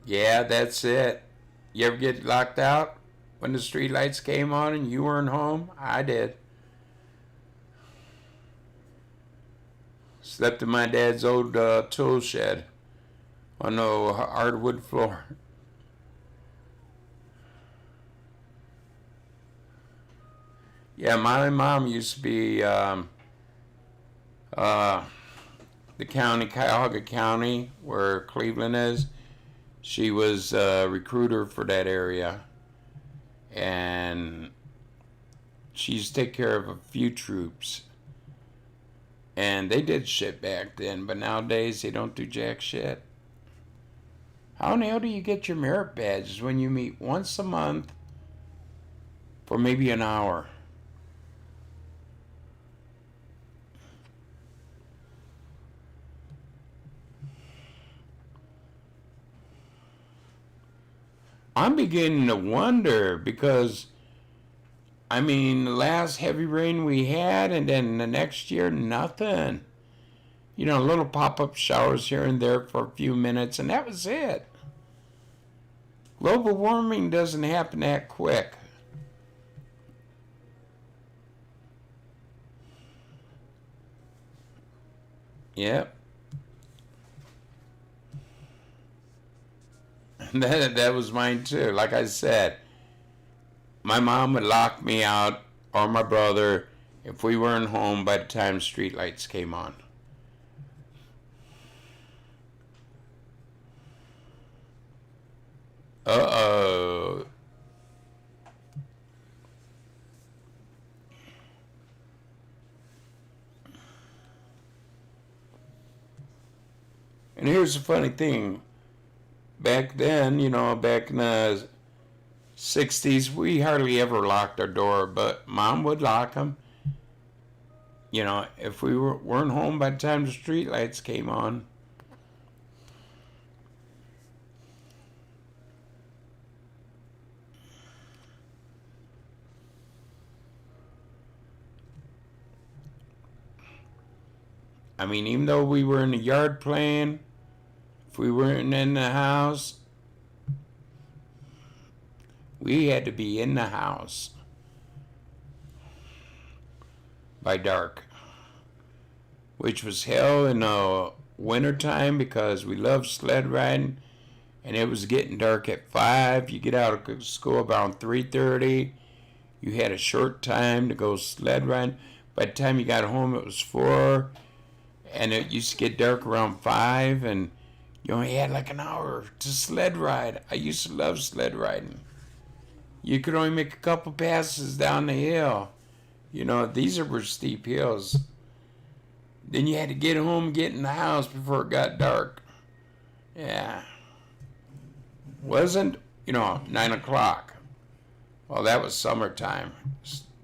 Speaker 2: Yeah, that's it. You ever get locked out when the street lights came on and you weren't home? I did. Slept in my dad's old tool shed on the hardwood floor. Yeah, my mom used to be the county, Cuyahoga County, where Cleveland is. She was a recruiter for that area. And she used to take care of a few troops. And they did shit back then, but nowadays they don't do jack shit. How in the hell do you get your merit badges when you meet once a month for maybe an hour? I'm beginning to wonder because, I mean, the last heavy rain we had, and then the next year, nothing. You know, little pop-up showers here and there for a few minutes, and that was it. Global warming doesn't happen that quick. Yep. That was mine too. Like I said, my mom would lock me out, or my brother, if we weren't home by the time streetlights came on. Uh-oh. And here's the funny thing. Back then, you know, back in the 60s, we hardly ever locked our door, but Mom would lock them. You know, if we weren't home by the time the streetlights came on. I mean, even though we were in the yard playing, if we weren't in the house, we had to be in the house by dark, which was hell in the wintertime because we loved sled riding, and it was getting dark at 5. You get out of school about 3:30. You had a short time to go sled riding. By the time you got home, it was 4, and it used to get dark around 5, and you only had like an hour to sled ride. I used to love sled riding. You could only make a couple passes down the hill. You know, these were steep hills. Then you had to get home, get in the house before it got dark. Yeah. Wasn't, 9 o'clock. Well, that was summertime.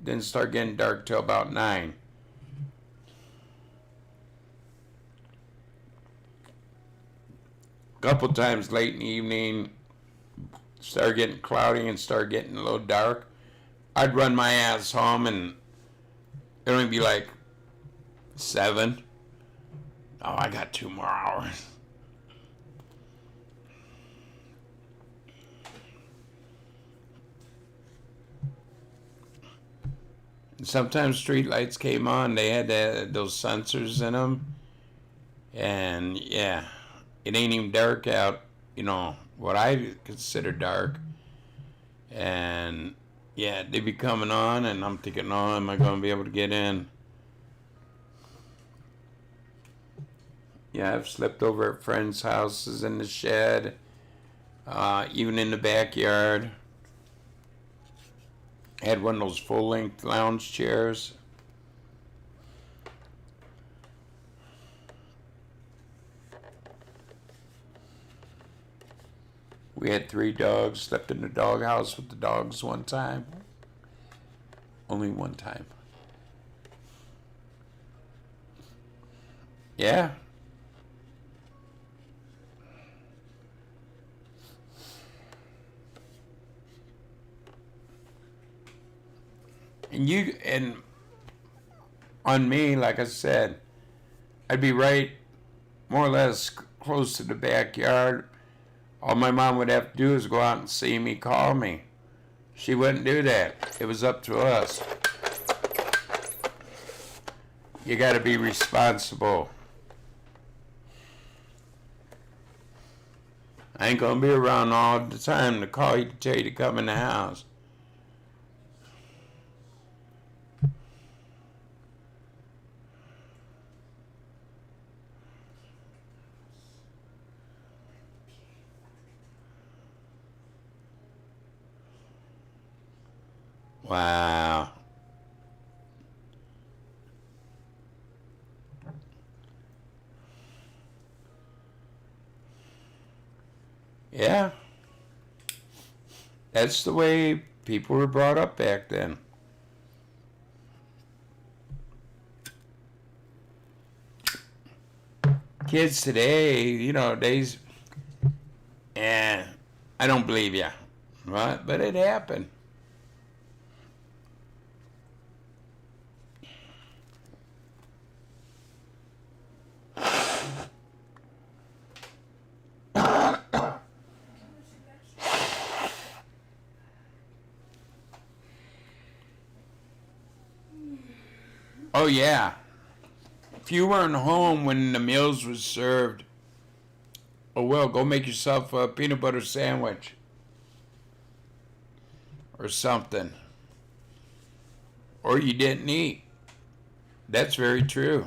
Speaker 2: Didn't start getting dark till about 9. Couple times late in the evening, started getting cloudy and started getting a little dark. I'd run my ass home and it'd only be like 7. Oh, I got 2 more hours. And sometimes street lights came on. They had those sensors in them. And yeah, it ain't even dark out, what I consider dark. And yeah, they be coming on, and I'm thinking, oh, am I going to be able to get in? Yeah, I've slept over at friends' houses in the shed, even in the backyard. Had one of those full-length lounge chairs. We had 3 dogs, slept in the doghouse with the dogs one time. Only one time. Yeah. And on me, like I said, I'd be right more or less close to the backyard. All my mom would have to do is go out and see me, call me. She wouldn't do that. It was up to us. You got to be responsible. I ain't going to be around all the time to call you to tell you to come in the house. Wow. Yeah. That's the way people were brought up back then. Kids today, I don't believe you. Right? But it happened. Oh, yeah. If you weren't home when the meals was served, oh, well, go make yourself a peanut butter sandwich or something. Or you didn't eat. That's very true.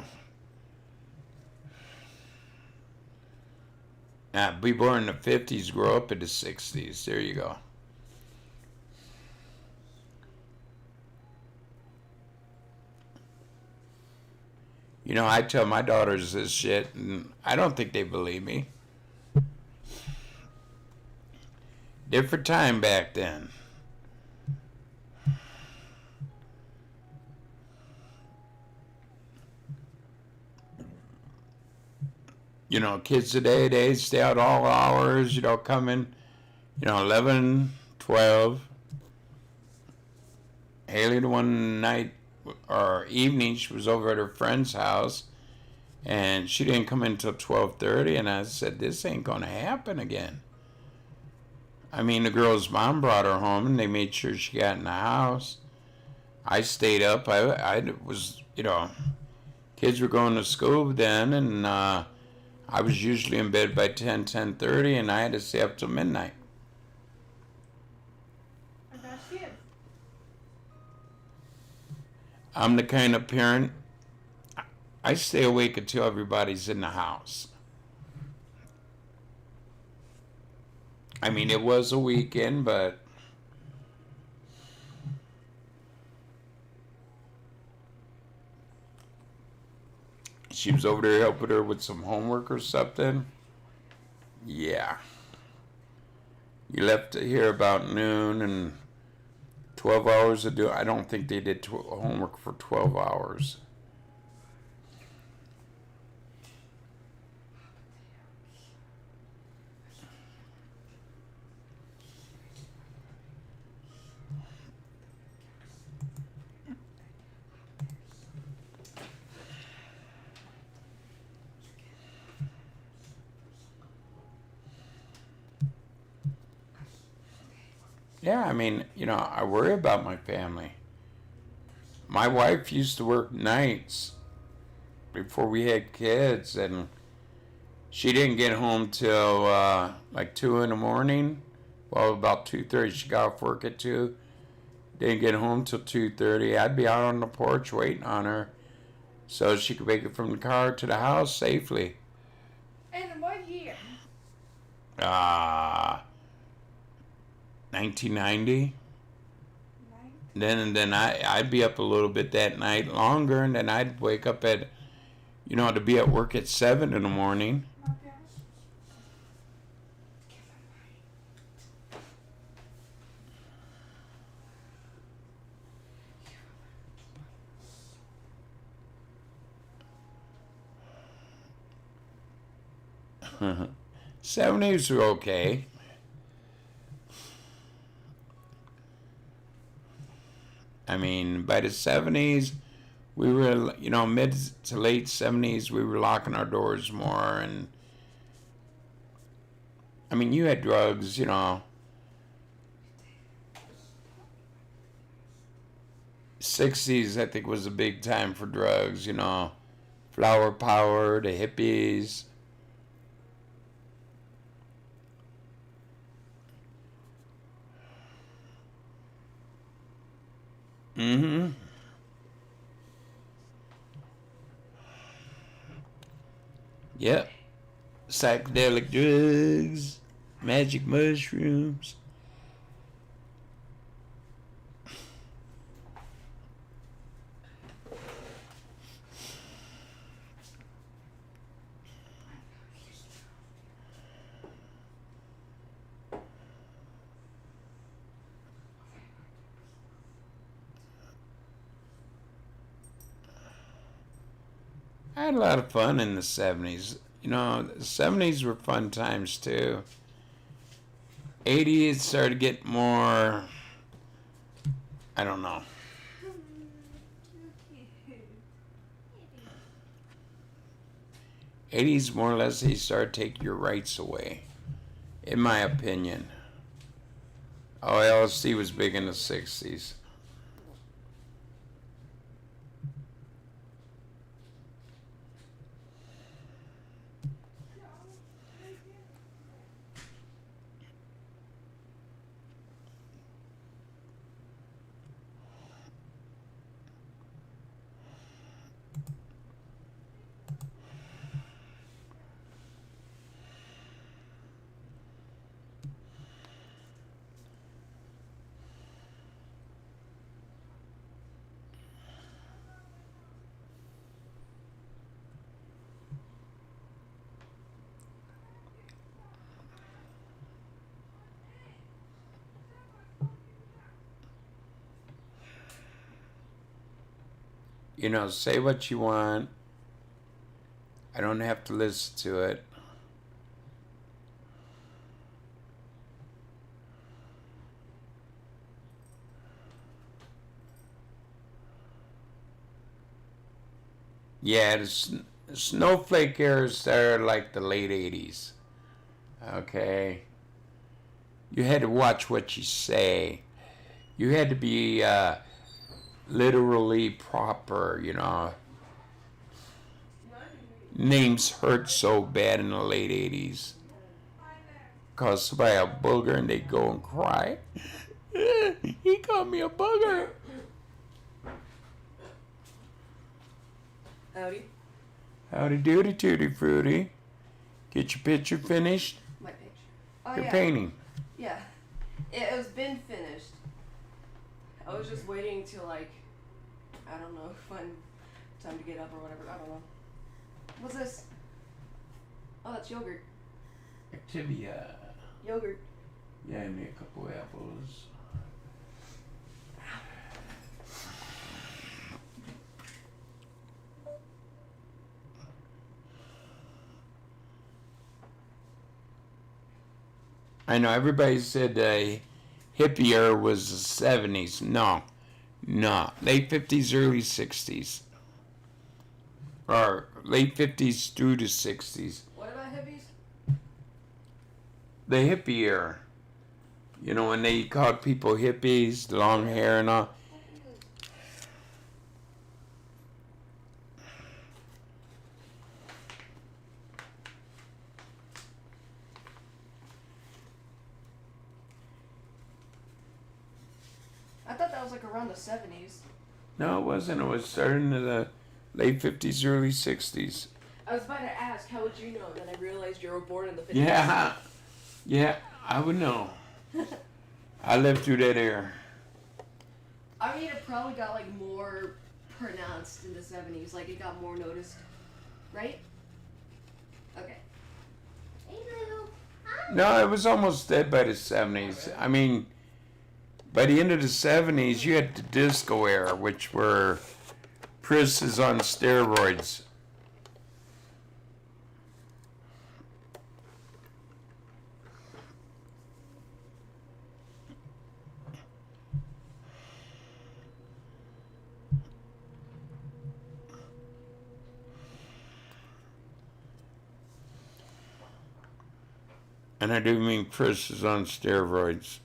Speaker 2: Now, be born in the 50s, grow up in the 60s. There you go. I tell my daughters this shit, and I don't think they believe me. Different time back then. Kids today, they stay out all hours, come in, 11, 12. Haley, the one night or evening, she was over at her friend's house, and she didn't come in until 12:30, and I said, this ain't going to happen again. I mean, the girl's mom brought her home, and they made sure she got in the house. I stayed up. I was, kids were going to school then, and I was usually in bed by 10:30, and I had to stay up till midnight.
Speaker 3: And that's it.
Speaker 2: I'm the kind of parent, I stay awake until everybody's in the house. I mean, it was a weekend, but she was over there helping her with some homework or something. Yeah. You left here about noon, and 12 hours to do. I don't think they did homework for 12 hours. Yeah, I mean, I worry about my family. My wife used to work nights before we had kids, and she didn't get home till like 2 in the morning. Well, about 2:30. She got off work at 2. Didn't get home till 2:30. I'd be out on the porch waiting on her so she could make it from the car to the house safely.
Speaker 3: And what year?
Speaker 2: 1990. Then I'd be up a little bit that night longer, and then I'd wake up at, to be at work at 7 in the morning. '70s were okay. I mean, by the '70s, we were, mid to late '70s, we were locking our doors more. And, I mean, you had drugs, '60s, I think, was a big time for drugs, flower power, the hippies. Mm-hmm. Yep. Psychedelic drugs, magic mushrooms. I had a lot of fun in the 70s. You know, the 70s were fun times too. 80s started to get more, I don't know. 80s more or less they start to take your rights away, in my opinion. Oh, LSD was big in the 60s. You know, say what you want. I don't have to listen to it. Yeah, the snowflake eras there like the late 80s. Okay? You had to watch what you say. You had to be literally proper, you know. Names hurt so bad in the late 80s. Cause somebody a booger and they go and cry. He called me a booger.
Speaker 4: Howdy.
Speaker 2: Howdy doody tutti fruity. Get your picture finished?
Speaker 4: My picture. Oh,
Speaker 2: Your
Speaker 4: yeah.
Speaker 2: painting.
Speaker 4: Yeah. It was been finished. I was just waiting till, like, I don't know, find time to get up or whatever. I don't know. What's this? Oh, that's yogurt.
Speaker 2: Activia.
Speaker 4: Yogurt.
Speaker 2: Yeah, I made a couple apples. I know everybody said hippie era was the 70s. No. Late 50s, early 60s. Or late 50s through the 60s.
Speaker 4: What about hippies?
Speaker 2: The hippie era. You know, when they called people hippies, long hair and all.
Speaker 4: I thought that was like around the 70s.
Speaker 2: No, it wasn't. It was starting in the late 50s, early 60s.
Speaker 4: I was about to ask, how would you know? And then I realized you were born in the 50s.
Speaker 2: Yeah, I would know. I lived through that era.
Speaker 4: I mean, it probably got like more pronounced in the 70s. Like it got more noticed, right? Okay. Hey, Lou. Hi.
Speaker 2: No, it was almost dead by the 70s. I mean, by the end of the 70s, you had the disco era, which were Princes on steroids. And I do mean Princes on steroids.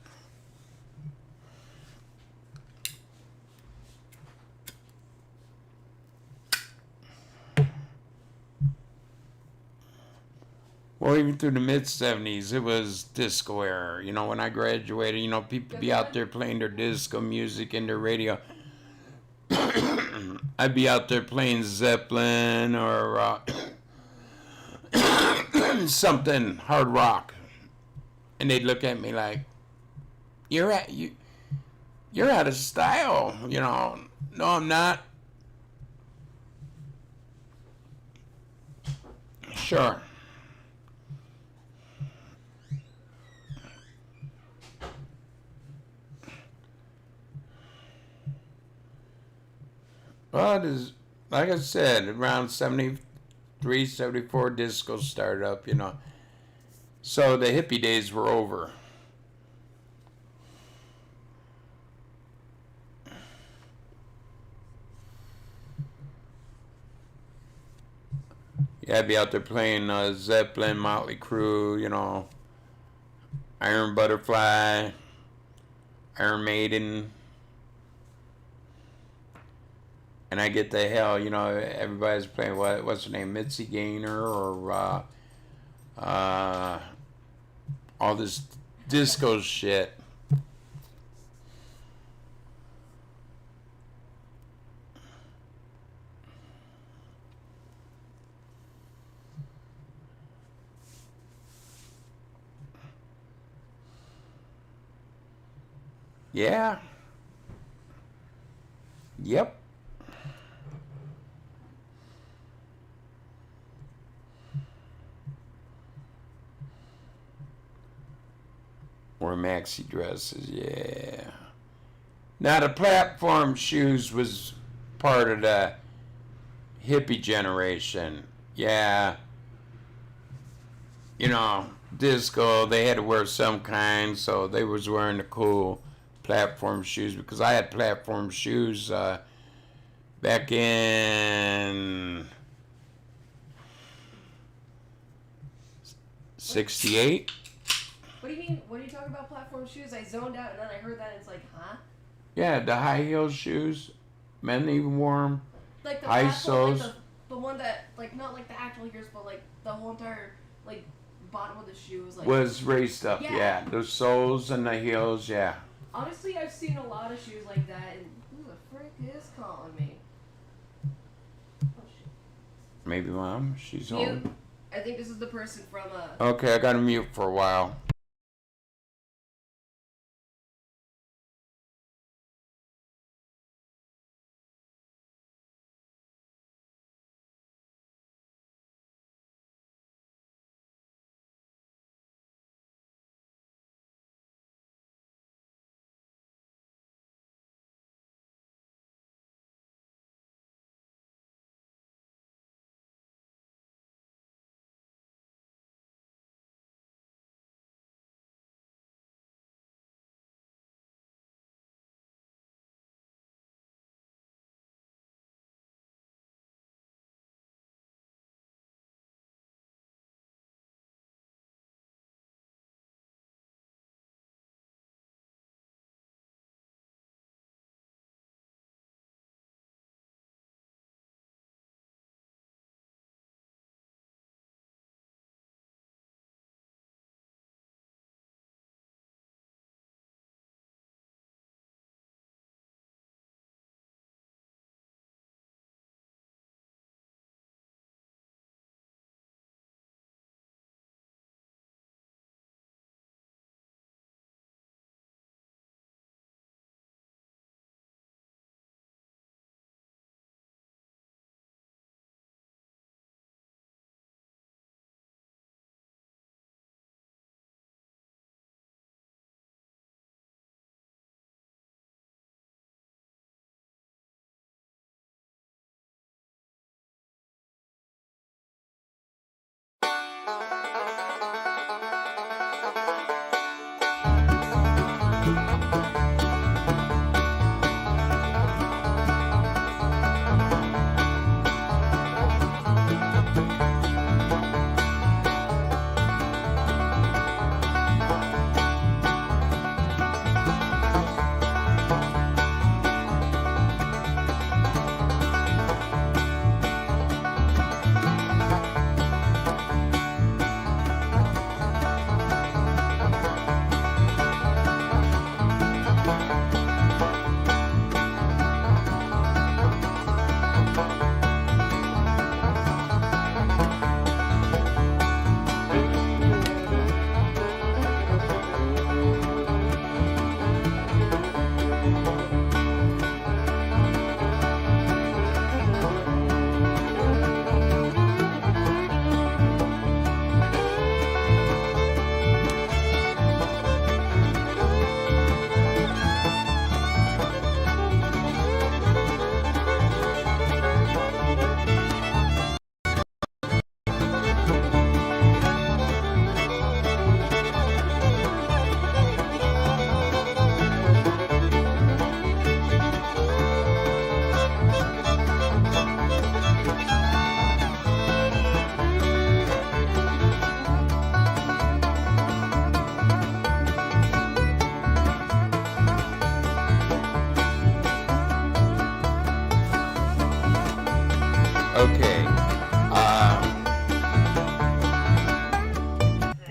Speaker 2: Well, even through the mid 70s, it was disco era. You know, when I graduated, you know, people be out there playing their disco music in their radio. I'd be out there playing Zeppelin or something hard rock, and they'd look at me like, "You're out of style." You know, no, I'm not. Sure. Well, like I said, around 73, 74, disco started up, you know. So the hippie days were over. Yeah, I'd be out there playing Zeppelin, Motley Crue, you know, Iron Butterfly, Iron Maiden. And I get the hell, you know, everybody's playing, what's her name, Mitzi Gaynor, or all this disco shit. Yeah. Yep. Or maxi dresses, yeah. Now the platform shoes was part of the hippie generation. Yeah. You know, disco, they had to wear some kind, so they was wearing the cool platform shoes, because I had platform shoes back in 68.
Speaker 4: What do you mean? What are you talking about? Platform shoes? I zoned out and then I heard that and it's like, huh?
Speaker 2: Yeah, the high heel shoes. Men even wore them.
Speaker 4: Like the
Speaker 2: high
Speaker 4: platform,
Speaker 2: soles.
Speaker 4: like the one that, like, not like the actual heels, but like the whole entire, like, bottom of the shoe was like.
Speaker 2: Was raised up, yeah. The soles and the heels, yeah.
Speaker 4: Honestly, I've seen a lot of shoes like that, and who the frick is calling me? Oh shit.
Speaker 2: Maybe Mom, she's
Speaker 4: Mute.
Speaker 2: home.
Speaker 4: I think this is the person from
Speaker 2: Okay, I got to mute for a while.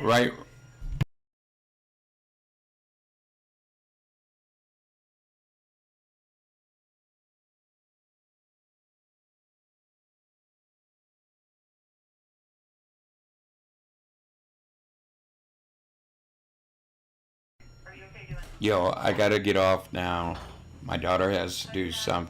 Speaker 2: right. Yo, I gotta get off now. My daughter has to do something.